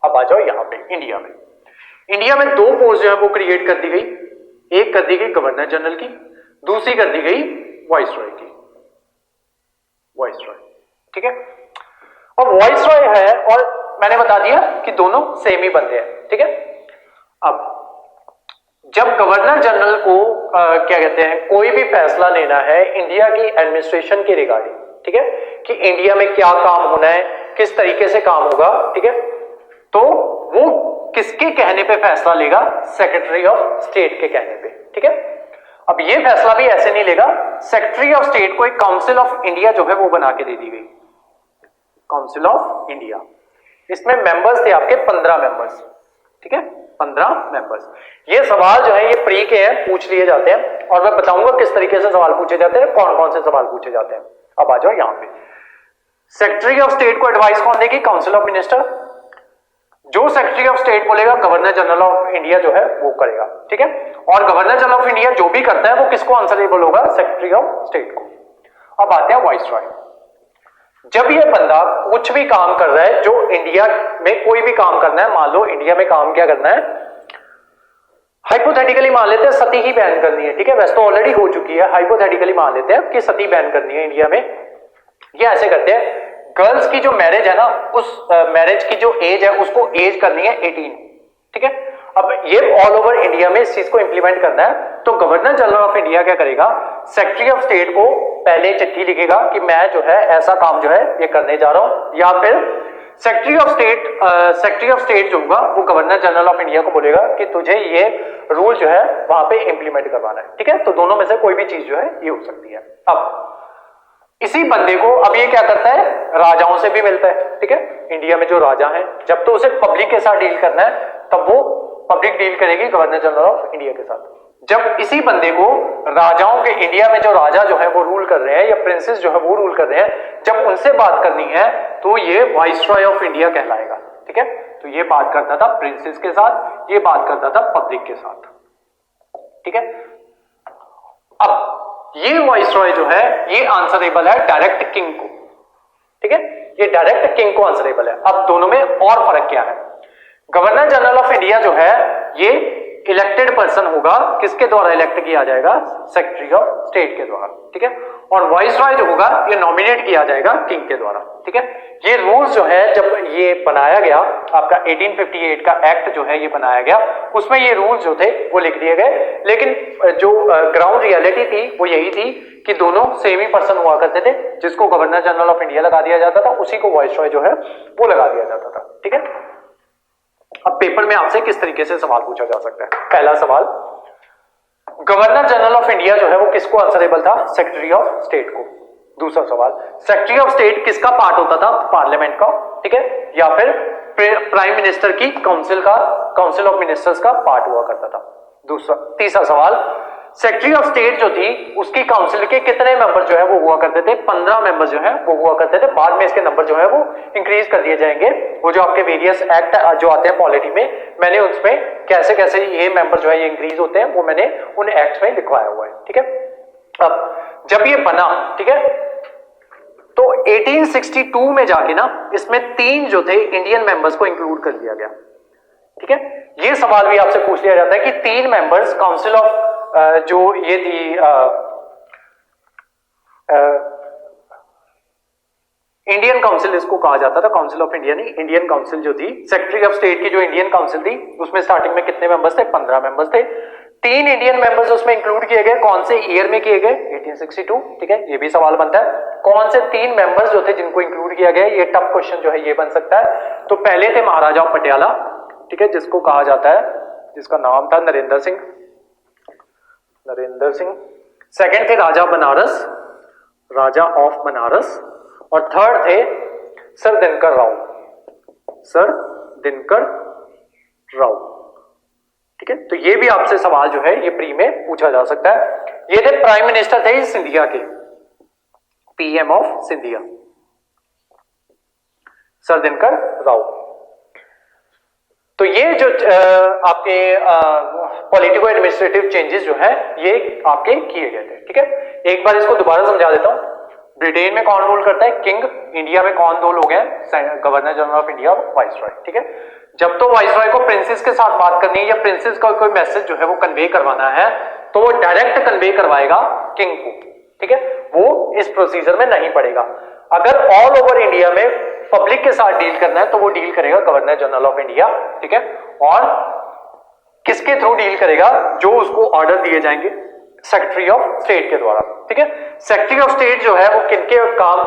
अब आ जाओ यहां पे इंडिया में। इंडिया में दो पोस्ट जो है वो क्रिएट कर दी गई, एक कर दी गई गवर्नर जनरल की, दूसरी कर दी गई वाइसरॉय की। वाइसरॉय, ठीक है, और वाइसरॉय है, और मैंने बता दिया कि दोनों सेम ही बंदे हैं। ठीक है, अब जब गवर्नर जनरल को क्या कहते हैं, कोई भी फैसला लेना है इंडिया की एडमिनिस्ट्रेशन के रिगार्डिंग, ठीक है, कि इंडिया में क्या काम होना है, किस तरीके से काम होगा, ठीक है, तो वो किसके कहने पे फैसला लेगा, सेक्रेटरी ऑफ स्टेट के कहने पे। ठीक है, अब ये फैसला भी ऐसे नहीं लेगा, सेक्रेटरी ऑफ स्टेट को एक काउंसिल ऑफ इंडिया जो है वो बना के दे दी गई, काउंसिल ऑफ इंडिया। इसमें मेंबर्स थे आपके 15 मेंबर्स। ठीक है, 15 मेंबर्स। ये सवाल जो है ये प्री के हैं, पूछ लिए जाते हैं, और मैं बताऊंगा किस तरीके से सवाल पूछे जाते हैं, कौन कौन से सवाल पूछे जाते हैं। अब आ जाओ यहां पे, सेक्रेटरी ऑफ स्टेट को एडवाइस कौन देगी, काउंसिल ऑफ मिनिस्टर। जो सेक्रेटरी ऑफ स्टेट बोलेगा गवर्नर जनरल ऑफ इंडिया जो है वो करेगा। ठीक है, और गवर्नर जनरल ऑफ इंडिया जो भी करता है वो किसको आंसरेबल होगा, सेक्रेटरी ऑफ स्टेट को। अब आते हैं वाइसरॉय। जब ये बंदा कुछ भी काम कर रहा है, जो इंडिया में कोई भी काम करना है, मान लो इंडिया में काम क्या करना है, हाइपोथेटिकली मान लेते हैं सती ही बैन करनी है। ठीक है, वैसे तो ऑलरेडी हो चुकी है, हाइपोथेटिकली मान लेते हैं कि सती बैन करनी है इंडिया में। ये ऐसे करते हैं, गर्ल्स की जो मैरिज है ना, उस मैरिज की जो एज है उसको एज करनी है 18। ठीक है, अब ये ऑल ओवर इंडिया में इस चीज को इंप्लीमेंट करना है, तो गवर्नर जनरल ऑफ इंडिया क्या करेगा, सेक्रेटरी ऑफ स्टेट को पहले चिट्ठी लिखेगा कि मैं जो है ऐसा काम जो है ये करने जा रहा हूं, या फिर सेक्रेटरी ऑफ स्टेट जो होगा वो गवर्नर जनरल ऑफ इंडिया को बोलेगा कि तुझे ये रूल जो है वहां पे इंप्लीमेंट करवाना है। ठीक है, तो दोनों में से कोई भी चीज जो है ये हो सकती है। अब इसी बंदे को अब ये क्या करता है, राजाओं से भी मिलता है। ठीक है, इंडिया में जो राजा हैं, जब तो उसे पब्लिक के साथ डील करना है तब वो पब्लिक डील करेगी गवर्नर जनरल ऑफ इंडिया के साथ। जब इसी बंदे को राजाओं के, इंडिया में जो राजा जो है वो रूल कर रहे हैं या प्रिंसेस जो है वो रूल कर रहे हैं, जब उनसे बात करनी है तो ये वाइसरॉय ऑफ इंडिया कहलाएगा। ठीक है, तो ये बात करता था प्रिंसेस के साथ, ये बात करता था पब्लिक के साथ। ठीक है, अब ये वाइसरॉय जो है ये आंसरेबल है डायरेक्ट किंग को। ठीक है, ये डायरेक्ट किंग को आंसरेबल है। अब दोनों में और फर्क क्या है, गवर्नर जनरल ऑफ इंडिया जो है ये इलेक्टेड पर्सन होगा, किसके द्वारा इलेक्ट किया जाएगा, सेक्रेटरी ऑफ स्टेट के द्वारा। ठीक है, और वाइसरॉय जो होगा ये नॉमिनेट किया जाएगा किंग के द्वारा। ठीक है, ये रूल्स जो है जब ये बनाया गया, आपका 1858 का एक्ट जो है ये बनाया गया, उसमें ये रूल्स जो थे वो लिख दिए गए, लेकिन जो ग्राउंड रियलिटी थी वो यही थी कि दोनों सेम ही पर्सन हुआ करते थे, जिसको गवर्नर जनरल ऑफ इंडिया लगा दिया जाता था, उसी को वाइसरॉय जो है वो लगा दिया जाता था। ठीक है, अब पेपर में आपसे किस तरीके से सवाल पूछा जा सकता है। पहला सवाल, गवर्नर जनरल ऑफ इंडिया जो है वो किसको आंसरेबल था, सेक्रेटरी ऑफ स्टेट को। दूसरा सवाल, सेक्रेटरी ऑफ स्टेट किसका पार्ट होता था, पार्लियामेंट का। ठीक है, या फिर प्राइम मिनिस्टर की काउंसिल ऑफ मिनिस्टर्स का पार्ट हुआ करता था। तीसरा सवाल, सेक्रेटरी ऑफ स्टेट जो थी उसकी काउंसिल के कितने मेंबर जो है वो हुआ करते थे, 15 मेंबर जो है वो हुआ करते थे। बाद में इसके नंबर जो है वो इंक्रीज कर दिए जाएंगे। वो जो आपके वेरियस एक्ट जो आते हैं पॉलिटी में, मैंने उसमें कैसे कैसे ये मेंबर जो है ये इंक्रीज होते हैं वो मैंने उन एक्ट में लिखवाया हुआ है। ठीक है, अब जब ये बना, ठीक है, तो 1862 में जाके ना इसमें 3 जो थे इंडियन मेंबर्स को इंक्लूड कर लिया गया, ठीक है। ये सवाल भी आपसे पूछ लिया जाता है कि 3 मेंबर्स काउंसिल ऑफ जो ये थी इंडियन काउंसिल इसको कहा जाता था, काउंसिल ऑफ इंडिया नहीं, इंडियन काउंसिल जो थी, सेक्रेटरी ऑफ स्टेट की जो इंडियन काउंसिल थी उसमें स्टार्टिंग में कितने मेंबर्स थे? 15 मेंबर्स थे। 3 इंडियन मेंबर्स उसमें इंक्लूड किए गए, कौन से ईयर में किए गए? 1862, ठीक है। ये भी सवाल बनता है कौन से 3 मेंबर्स जो थे जिनको इंक्लूड किया गया, ये टफ क्वेश्चन जो है ये बन सकता है। तो पहले थे महाराजा पटियाला, ठीक है, जिसको कहा जाता है, जिसका नाम था नरेंद्र सिंह, नरेंद्र सिंह। सेकंड थे राजा बनारस, राजा ऑफ बनारस। और थर्ड थे सर दिनकर राव, सर दिनकर राव, ठीक है। तो ये भी आपसे सवाल जो है ये प्री में पूछा जा सकता है। ये थे प्राइम मिनिस्टर थे सिंधिया के, PM of Scindia, sir Dinkar Rao. तो ये जो आपके पॉलिटिको एडमिनिस्ट्रेटिव चेंजेस जो है ये आपके किए गए थे, ठीक है। एक बार इसको दोबारा समझा देता हूं। ब्रिटेन में कौन रूल करता है? किंग। इंडिया में कौन 2 लोग हैं? Governor general of India, viceroy, ठीक है। जब तो वाइसरॉय को प्रिंसेस के साथ बात करनी है या प्रिंसेस का कोई मैसेज जो है वो कन्वे करवाना है तो वो डायरेक्ट कन्वे करवाएगा किंग को, ठीक है, वो इस प्रोसीजर में नहीं पड़ेगा। अगर ऑल ओवर इंडिया में पब्लिक के साथ डील करना है तो वो डील करेगा गवर्नर जनरल ऑफ इंडिया, ठीक है। और किसके थ्रू डील करेगा? जो उसको ऑर्डर दिए जाएंगे सेक्रेटरी ऑफ स्टेट के द्वारा, ठीक है। सेक्रेटरी ऑफ स्टेट जो है वो किनके काम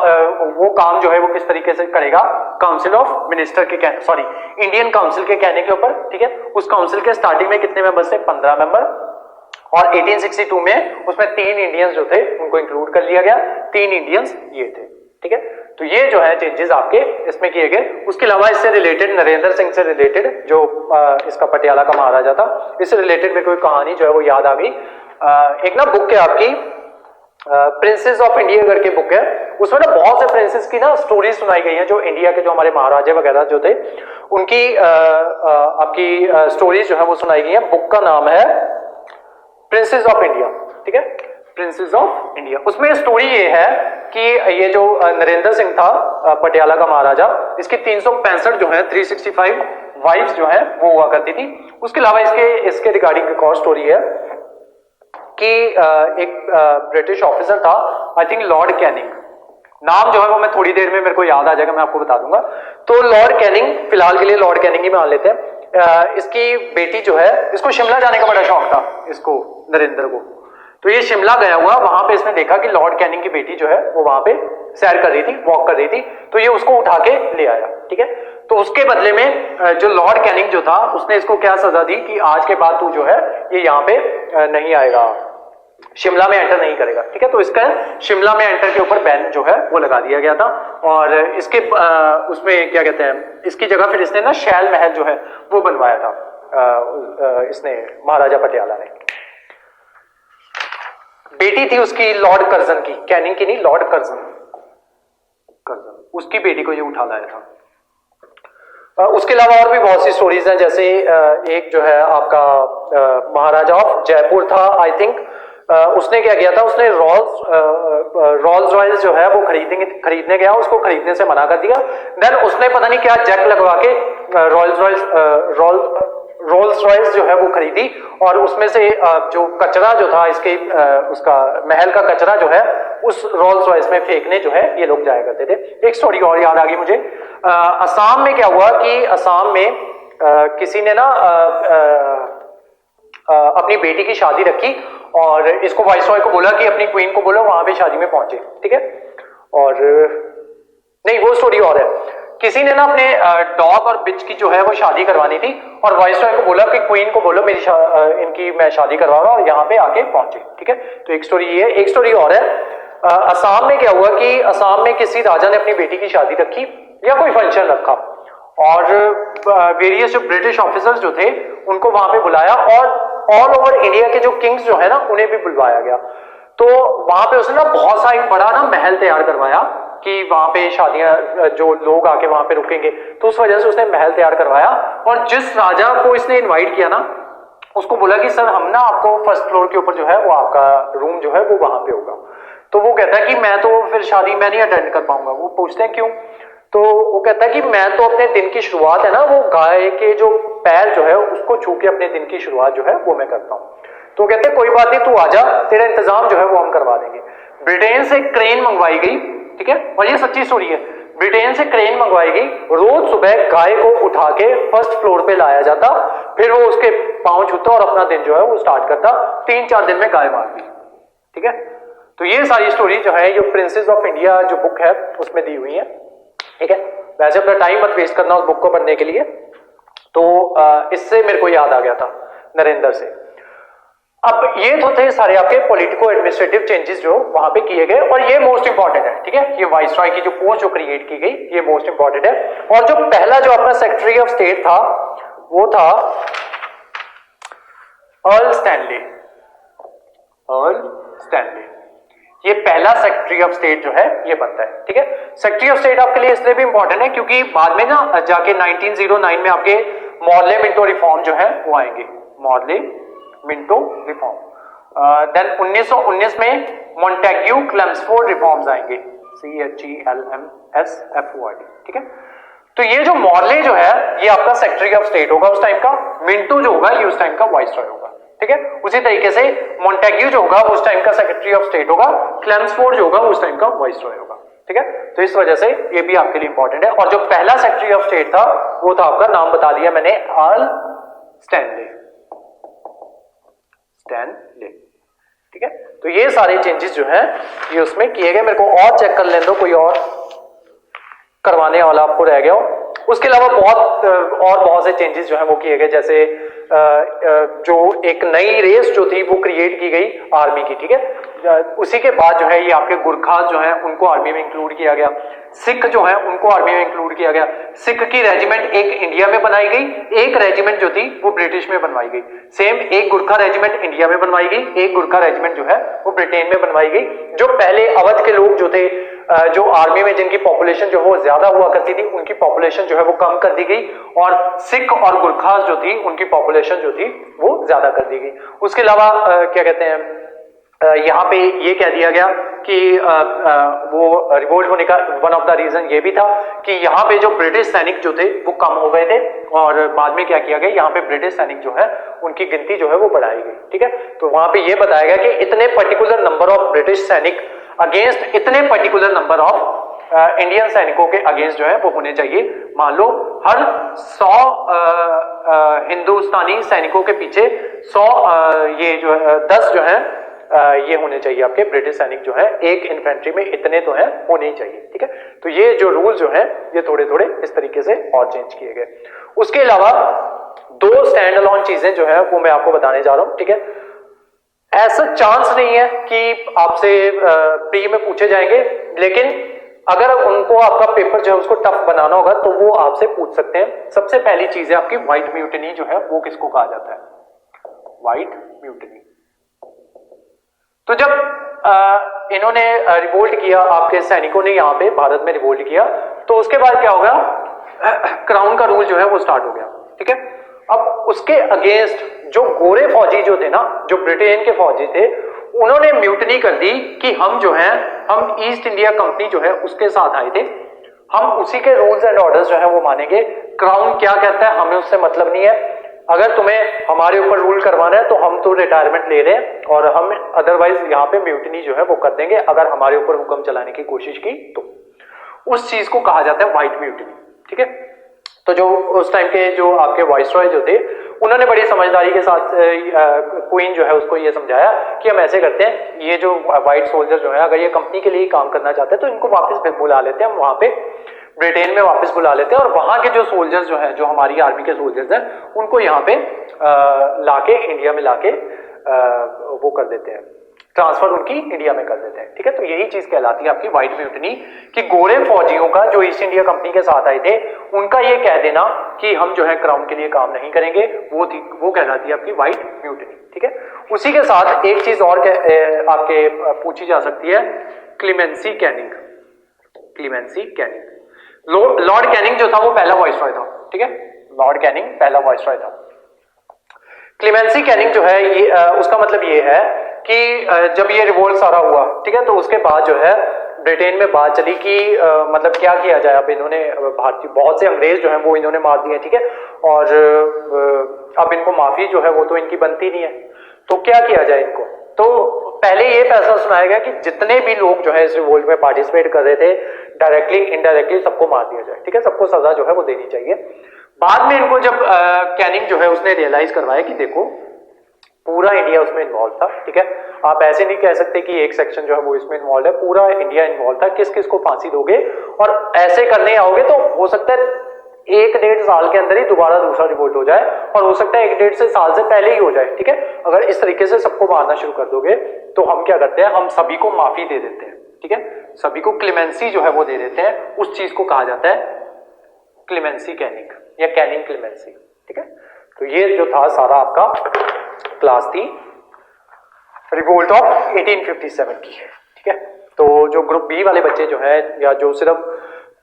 वो काम जो है वो किस तरीके से करेगा? काउंसिल ऑफ मिनिस्टर के सॉरी इंडियन काउंसिल के कहने के ऊपर, ठीक है। उस काउंसिल के स्टार्टिंग में कितने मेंबर्स थे? 15 मेंबर। और 1862 में उसमें 3 इंडियंस जो थे उनको इंक्लूड कर लिया गया। 3 इंडियंस ये थे, ठीक है। तो ये जो है चेंजेस आपके इसमें किए गए। उसके अलावा इससे रिलेटेड नरेंद्र सिंह से रिलेटेड जो इसका पटियाला का महाराजा था, इससे रिलेटेड में कोई कहानी जो है वो याद आ गई। एक ना बुक है आपकी प्रिंसेस ऑफ इंडिया करके बुक है, उसमें ना बहुत से प्रिंसेस की ना स्टोरी सुनाई गई है, जो इंडिया के जो हमारे महाराजे वगैरह जो थे उनकी आपकी स्टोरीज जो है वो सुनाई गई है। बुक का नाम है प्रिंसेस ऑफ इंडिया, ठीक है, प्रिंसेस ऑफ इंडिया। उसमें स्टोरी ये है कि ये जो नरेंद्र सिंह था पटियाला का महाराजा, इसकी 365 जो है 365 वाइफ्स जो है वो हुआ करती थी। उसके अलावा इसके रिगार्डिंग एक और स्टोरी है कि एक ब्रिटिश ऑफिसर था, आई थिंक लॉर्ड कैनिंग, नाम जो है वो मैं थोड़ी देर में मेरे को याद आ जाएगा, मैं आपको बता दूंगा। तो लॉर्ड कैनिंग, फिलहाल के लिए लॉर्ड कैनिंग ही मान लेते हैं। इसकी बेटी जो है, इसको शिमला जाने का बड़ा शौक था, इसको नरेंद्र को। तो ये शिमला गया हुआ, वहां पे इसने देखा कि लॉर्ड कैनिंग की बेटी जो है वो वहां पे सैर कर रही थी, वॉक कर रही थी, तो ये उसको उठा के ले आया, ठीक है। तो उसके बदले में जो लॉर्ड कैनिंग जो था उसने इसको क्या सजा दी कि आज के बाद तू जो है ये यहाँ पे नहीं आएगा, शिमला में एंटर नहीं करेगा, ठीक है। तो इसका शिमला में एंटर के ऊपर बैन जो है वो लगा दिया गया था। और इसके उसमें क्या कहते हैं, इसकी जगह फिर इसने ना शैल महल जो है वो बनवाया था इसने, महाराजा पटियाला ने। बेटी थी उसकी लॉर्ड कर्जन की, कैनिंग की नहीं, लॉर्ड कर्जन, उसकी बेटी को ये उठा लाया था। उसके अलावा और भी बहुत सी स्टोरीज हैं, जैसे एक जो है आपका महाराजा ऑफ जयपुर था, आई थिंक उसने क्या किया था, उसने रोल्स रॉयल्स जो है वो खरीदने गया, उसको खरीदने से मना कर दिया। देन उसने पता नहीं क्या जैक लगवा के रोल्स रॉयल्स जो है वो खरीदी, और उसमें से जो कचरा जो था इसके उसका महल का कचरा जो है उस रोल्स रॉयल्स में फेंकने जो है ये लोग जाया करते थे। एक स्टोरी और याद आ गई मुझे, असम में क्या हुआ कि असम में किसी ने ना अपनी बेटी की शादी रखी और इसको वाइसरॉय को बोला कि अपनी क्वीन को बोलो वहां पे शादी में पहुंचे, ठीक है। और नहीं, वो स्टोरी और है, किसी ने ना अपने डॉग और बिच की जो है वो शादी करवानी थी और वाइसरॉय को बोला कि क्वीन को बोलो मेरी इनकी मैं शादी करवा रहा हूं और यहाँ पे आके पहुंचे, ठीक है। तो एक स्टोरी ये है। एक स्टोरी और है, असम में क्या हुआ कि असम में किसी राजा ने अपनी बेटी की शादी रखी या कोई फंक्शन रखा और वेरियस जो ब्रिटिश ऑफिसर्स जो थे उनको वहां पे बुलाया और ऑल ओवर इंडिया के जो किंग्स जो है ना उन्हें भी बुलवाया गया। तो वहां पे उसने ना बहुत सा एक बड़ा ना महल तैयार करवाया कि वहां पे शादियां जो लोग आके वहां पे रुकेंगे, तो उस वजह से उसने महल तैयार करवाया। और जिस राजा को इसने इनवाइट किया ना उसको बोला कि सर हम ना आपको फर्स्ट फ्लोर के ऊपर जो है वो आपका रूम जो है वो वहां पे होगा। तो वो कहता है कि मैं तो फिर शादी मैं नहीं अटेंड कर पाऊंगा। वो पूछते हैं क्यों? तो वो कहता है कि मैं तो अपने दिन की शुरुआत है ना वो गाय के जो पैर जो है उसको छू के अपने दिन की शुरुआत जो है वो मैं करता हूँ। तो कहते हैं कोई बात नहीं, तू आजा, तेरा इंतजाम जो है वो हम करवा देंगे। ब्रिटेन से क्रेन मंगवाई गई, ठीक है, और ये सच्ची स्टोरी है। ब्रिटेन से क्रेन मंगवाई गई, रोज सुबह गाय को उठा के फर्स्ट फ्लोर पे लाया जाता, फिर वो उसके पांव छूता और अपना दिन जो है वो स्टार्ट करता। 3-4 दिन में गाय मार दी, ठीक है। तो ये सारी स्टोरी जो है ये प्रिंसेस ऑफ इंडिया जो बुक है उसमें दी हुई है, ठीक है। वैसे अपना टाइम मत वेस्ट करना उस बुक को पढ़ने के लिए। तो इससे मेरे को याद आ गया था नरेंद्र से। अब ये तो थे सारे आपके पॉलिटिको एडमिनिस्ट्रेटिव चेंजेस जो वहां पे किए गए, और ये मोस्ट इंपॉर्टेंट है, ठीक है। ये वाइसरॉय की जो पोस्ट जो क्रिएट की गई ये मोस्ट इंपॉर्टेंट है। और जो पहला जो अपना सेक्रेटरी ऑफ स्टेट था वो था अर्ल स्टैनली। अर्ल स्टैनली ये पहला सेक्रेटरी ऑफ स्टेट जो है ये बनता है, ठीक है। सेक्रेटरी ऑफ स्टेट आपके लिए इसलिए भी इंपॉर्टेंट है क्योंकि बाद में ना जाके 1909 में आपके मॉर्ले मिंटो रिफॉर्म जो है वो आएंगे, मॉर्ले मिंटो रिफॉर्म। देन 1919 में मॉन्टेग्यू क्लेम्सफोर्ड रिफॉर्म्स आएंगे, CHELMSFORD, ठीक है। तो ये जो मॉर्ले जो है ये आपका सेक्रेटरी ऑफ स्टेट होगा उस टाइम का, मिंटो जो होगा ये उस टाइम का वाइसरॉय होगा, ठीक है। उसी तरीके से मॉन्टेग्यू जो होगा वो उस टाइम का सेक्रेटरी ऑफ स्टेट होगा, क्लेम्सफोर्ड जो होगा उस टाइम का वाइसरॉय होगा, ठीक है। तो इस वजह से ये भी आपके लिए इंपॉर्टेंट है। और जो पहला सेक्रेटरी ऑफ स्टेट था वो था आपका, नाम बता दिया मैंने, अर्ल स्टैनली, ठीक है। तो ये सारे चेंजेस जो हैं ये उसमें किए गए। मेरे को और चेक कर लेने दो कोई और करवाने वाला आपको रह गया हो। उसके अलावा बहुत से चेंजेस जो हैं वो किए गए, जैसे जो एक नई रेस जो थी वो क्रिएट की गई आर्मी की, ठीक है। उसी के बाद जो है ये आपके गुरखास जो है उनको आर्मी में इंक्लूड किया गया, सिख जो है उनको आर्मी में इंक्लूड किया गया। सिख की रेजिमेंट एक इंडिया में बनाई गई, एक रेजिमेंट जो थी वो ब्रिटिश में बनवाई गई। सेम एक गुरखा रेजिमेंट इंडिया में बनवाई गई, एक गुरखा रेजिमेंट जो है वो ब्रिटेन में बनवाई गई। जो पहले अवध के लोग जो थे जो आर्मी में जिनकी पॉपुलेशन जो वो ज्यादा हुआ करती थी उनकी पॉपुलेशन जो है वो कम कर दी गई, और सिख और गुरखास जो थी उनकी पॉपुलेशन जो थी वो ज्यादा कर दी गई। उसके अलावा क्या कहते हैं, यहाँ पे ये कह दिया गया कि वो रिवोल्ट होने का वन ऑफ द रीजन ये भी था कि यहाँ पे जो ब्रिटिश सैनिक जो थे वो कम हो गए थे, और बाद में क्या किया गया, यहाँ पे ब्रिटिश सैनिक जो है उनकी गिनती जो है वो बढ़ाई गई, ठीक है। तो वहां पे ये बताया गया कि इतने पर्टिकुलर नंबर ऑफ ब्रिटिश सैनिक अगेंस्ट इतने पर्टिकुलर नंबर ऑफ इंडियन सैनिकों के अगेंस्ट जो है वो होने चाहिए। मान लो हर 100 हिंदुस्तानी सैनिकों के पीछे 100 ये जो है 10 जो है ये होने चाहिए आपके ब्रिटिश सैनिक जो है, एक इन्फेंट्री में इतने तो हैं होने ही चाहिए, ठीक है। तो ये जो रूल जो है ये थोड़े थोड़े इस तरीके से और चेंज किए गए। उसके अलावा 2 स्टैंड अलोन चीजें जो है वो मैं आपको बताने जा रहा हूं, ठीक है। ऐसा चांस नहीं है कि आपसे प्री में पूछे जाएंगे, लेकिन अगर उनको आपका पेपर जो है उसको टफ बनाना होगा तो वो आपसे पूछ सकते हैं। सबसे पहली चीज है आपकी व्हाइट म्यूटिनी जो है वो किसको कहा जाता है, व्हाइट म्यूटिनी। तो जब इन्होंने रिवोल्ट किया, आपके सैनिकों ने यहाँ पे भारत में रिवोल्ट किया, तो उसके बाद क्या होगा, क्राउन का रूल जो है वो स्टार्ट हो गया, ठीक है। अब उसके अगेंस्ट जो गोरे फौजी जो थे ना, जो ब्रिटेन के फौजी थे, उन्होंने म्यूटनी कर दी कि हम जो है हम ईस्ट इंडिया कंपनी जो है उसके साथ आए थे, हम उसी के रूल्स एंड ऑर्डर्स जो है वो मानेंगे। क्राउन क्या कहता है हमें उससे मतलब नहीं है, अगर तुम्हें हमारे ऊपर रूल करवाना है तो हम तो रिटायरमेंट ले रहे हैं और हम अदरवाइज यहाँ पे म्यूटनी जो है वो कर देंगे अगर हमारे ऊपर हुक्म चलाने की कोशिश की तो। उस चीज को कहा जाता है व्हाइट म्यूटनी, ठीक है। तो जो उस टाइम के जो आपके वाइसरॉय जो थे उन्होंने बड़ी समझदारी के साथ क्वीन जो है उसको ये समझाया कि हम ऐसे करते हैं, ये जो व्हाइट सोल्जर जो है अगर ये कंपनी के लिए काम करना चाहते हैं तो इनको वापस बुला लेते हैं, हम वहां पे ब्रिटेन में वापस बुला लेते हैं और वहां के जो सोल्जर्स जो हैं, जो हमारी आर्मी के सोल्जर्स हैं, उनको यहाँ पे लाके इंडिया में लाके वो कर देते हैं, ट्रांसफर उनकी इंडिया में कर देते हैं, ठीक है। तो यही चीज कहलाती है आपकी व्हाइट म्यूटनी कि गोरे फौजियों का जो ईस्ट इंडिया कंपनी के साथ आए थे उनका ये कह देना कि हम जो है क्राउन के लिए काम नहीं करेंगे, वो कहलाती है आपकी व्हाइट म्यूटनी, ठीक है। उसी के साथ एक चीज और आपके पूछी जा सकती है, clemency Canning. Clemency Canning, Lord Canning जो था वो पहला वाइसरॉय था, ठीक है। लॉर्ड कैनिंग पहला वाइसरॉय था। क्लेमेंसी कैनिंग जो है ये उसका मतलब ये है कि जब ये रिवोल्ट सारा हुआ, ठीक है, तो उसके बाद जो है ब्रिटेन में बात चली कि मतलब क्या किया जाए। अब इन्होंने भारतीय बहुत से अंग्रेज जो है वो इन्होंने मार दिए, ठीक है, और अब इनको माफी जो है वो तो इनकी बनती नहीं है, तो क्या किया जाए इनको। तो पहले ये फैसला सुनाया गया कि जितने भी लोग जो है इस रिवोल्ट में पार्टिसिपेट कर रहे थे डायरेक्टली इनडायरेक्टली सबको मार दिया जाए, ठीक है, सबको सजा जो है वो देनी चाहिए। बाद में इनको जब कैनिंग जो है उसने रियलाइज करवाया कि देखो पूरा इंडिया उसमें इन्वॉल्व था, ठीक है, आप ऐसे नहीं कह सकते कि एक सेक्शन जो है वो इसमें इन्वॉल्व है, पूरा इंडिया इन्वॉल्व था। किस किस को फांसी दोगे, और ऐसे करने आओगे तो हो सकता है 1-1.5 साल के अंदर ही दोबारा दूसरा रिवोल्ट हो जाए, और हो सकता है 1-1.5 साल से पहले ही हो जाए, ठीक है। अगर इस तरीके से सबको मारना शुरू कर दोगे तो हम क्या करते हैं, हम सभी को माफी दे देते हैं, ठीक है, सभी को क्लेमेंसी जो है वो दे देते हैं। उस चीज को कहा जाता है क्लेमेंसी कैनिंग या कैनिंग क्लेमेंसी, ठीक है। तो ये जो था सारा आपका क्लास थी रिवोल्ट ऑफ 1857 की, ठीक है। तो जो ग्रुप बी वाले बच्चे जो है या जो सिर्फ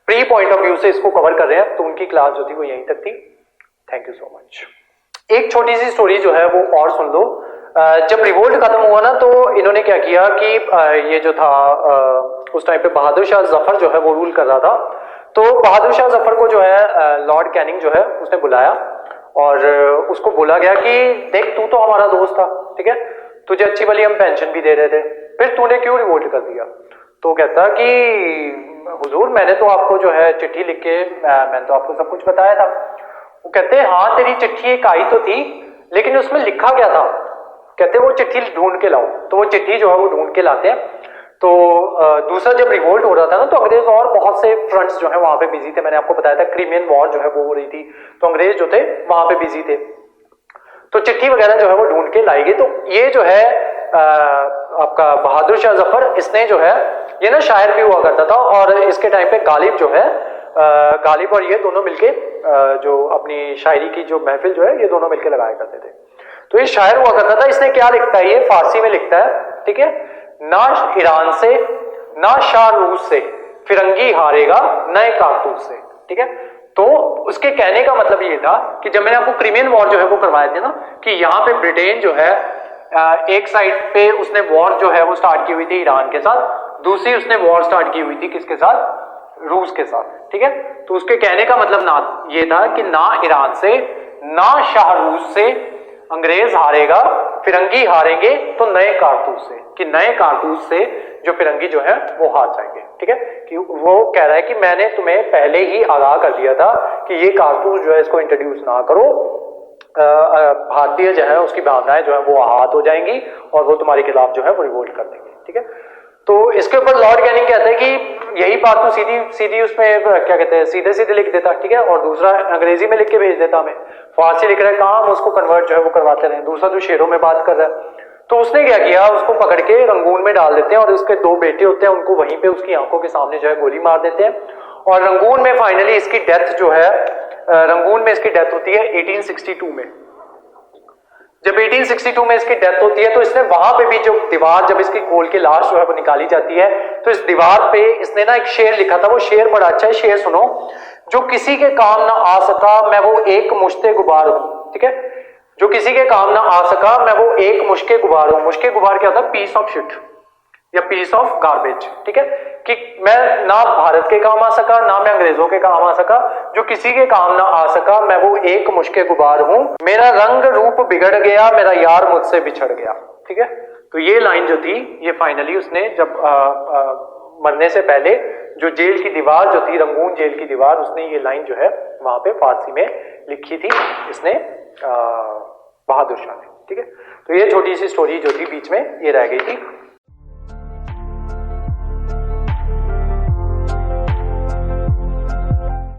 प्री पॉइंट ऑफ व्यू से इसको कवर कर रहे हैं तो उनकी क्लास जो थी वो यहीं तक थी। Thank you so much. एक छोटी सी स्टोरी जो है वो और सुन लो। जब रिवोल्ट खत्म हुआ ना तो इन्होंने क्या किया कि ये जो था उस टाइम पे बहादुर शाह जफर जो है वो रूल कर रहा था। तो बहादुर शाह जफर को जो है लॉर्ड कैनिंग जो है उसने बुलाया और उसको बोला गया कि देख तू तो हमारा दोस्त था, ठीक है, तुझे अच्छी भली हम पेंशन भी दे रहे थे, फिर तूने क्यों रिवोल्ट कर दिया। तो कहता कि हुजूर मैंने तो आपको जो है चिट्ठी लिख के मैंने तो आपको सब कुछ बताया था। वो कहते हाँ तेरी चिट्ठी एक आई तो थी लेकिन उसमें लिखा क्या था। कहते वो चिट्ठी ढूंढ के लाओ। तो वो चिट्ठी जो है वो ढूंढ के लाते हैं। तो दूसरा जब रिवोल्ट हो रहा था ना तो अंग्रेज और बहुत से फ्रंट्स जो है वहां पे बिजी थे। मैंने आपको बताया था क्रीमियन वॉर जो है वो हो रही थी, तो अंग्रेज जो थे वहां पे बिजी थे। तो चिट्ठी वगैरह जो है वो ढूंढ के लाई गई। तो ये जो है आपका बहादुर शाह जफर, इसने जो है ये ना शायर भी हुआ करता था और इसके टाइम पे गालिब जो है गालिब और ये दोनों मिलके जो अपनी शायरी की जो महफिल जो है ये दोनों मिलके लगाया करते थे। तो ये शायर हुआ करता था। इसने क्या लिखता है, ये फारसी में लिखता है, ठीक है, ना ईरान से ना शाह रूस से फिरंगी हारेगा नए कारतूस से, ठीक है। तो उसके कहने का मतलब ये था कि जब मैंने आपको क्रीमियन वॉर जो है वो करवाए थे ना कि यहाँ पे ब्रिटेन जो है एक साइड पे उसने वॉर जो है वो स्टार्ट की हुई थी ईरान के साथ, दूसरी उसने वॉर स्टार्ट की हुई थी किसके साथ, रूस के साथ, ठीक है। तो उसके कहने का मतलब ना ये था कि ना ईरान से ना शाह रूस से अंग्रेज हारेगा, फिरंगी हारेंगे तो नए कारतूस से, कि नए कारतूस से जो फिरंगी जो है वो हार जाएंगे, ठीक है। कि वो कह रहा है कि मैंने तुम्हें पहले ही आगाह कर दिया था कि ये कारतूस जो है इसको इंट्रोड्यूस ना करो, भारतीय जो है उसकी भावनाएं जो है वो आहत हो जाएंगी और वो तुम्हारे खिलाफ जो है वो रिवोल्ट कर देंगे, ठीक है। तो इसके ऊपर लॉर्ड कैनिंग कहता है कि यही बात तो सीधी सीधी उसमें क्या कहते हैं सीधे सीधे लिख देता, ठीक है, और दूसरा अंग्रेजी में लिख के भेज देता हमें, फारसी लिख रहा है कहाँ हम उसको कन्वर्ट जो है वो करवाते रहे। दूसरा जो शेरों में बात कर रहा है तो उसने क्या किया, उसको पकड़ के रंगून में डाल देते हैं और उसके 2 बेटे होते हैं, उनको वहीं पे उसकी आंखों के सामने जो है गोली मार देते हैं और रंगून में फाइनली इसकी डेथ जो है रंगून में इसकी डेथ होती है 1862 में। जब 1862 में इसकी डेथ होती है तो इसने वहां पे भी जो दीवार जब इसकी खोल के लाश जो है वो निकाली जाती है तो इस दीवार पे इसने ना एक शेर लिखा था। वो शेर बड़ा अच्छा है, शेर सुनो। जो किसी के काम ना आ सका मैं वो एक मुश्ते गुबार हूं, ठीक है। जो किसी के काम ना आ सका मैं वो एक मुश्के गुबार हूं। मुश्के गुबार क्या होता है, पीस ऑफ शिट या पीस ऑफ गार्बेज, ठीक है। कि मैं ना भारत के काम आ सका ना मैं अंग्रेजों के काम आ सका, जो किसी के काम ना आ सका मैं वो एक मुश्के गुबार हूं। मेरा रंग रूप बिगड़ गया मेरा यार मुझसे बिछड़ गया, ठीक है। तो ये लाइन जो थी ये फाइनली उसने जब मरने से पहले जो जेल की दीवार जो थी रंगून जेल की दीवार, उसने ये लाइन जो है वहां पे फारसी में लिखी थी इसने बहादुर शाह ने, ठीक है। तो ये छोटी सी स्टोरी जो थी बीच में ये रह गई थी।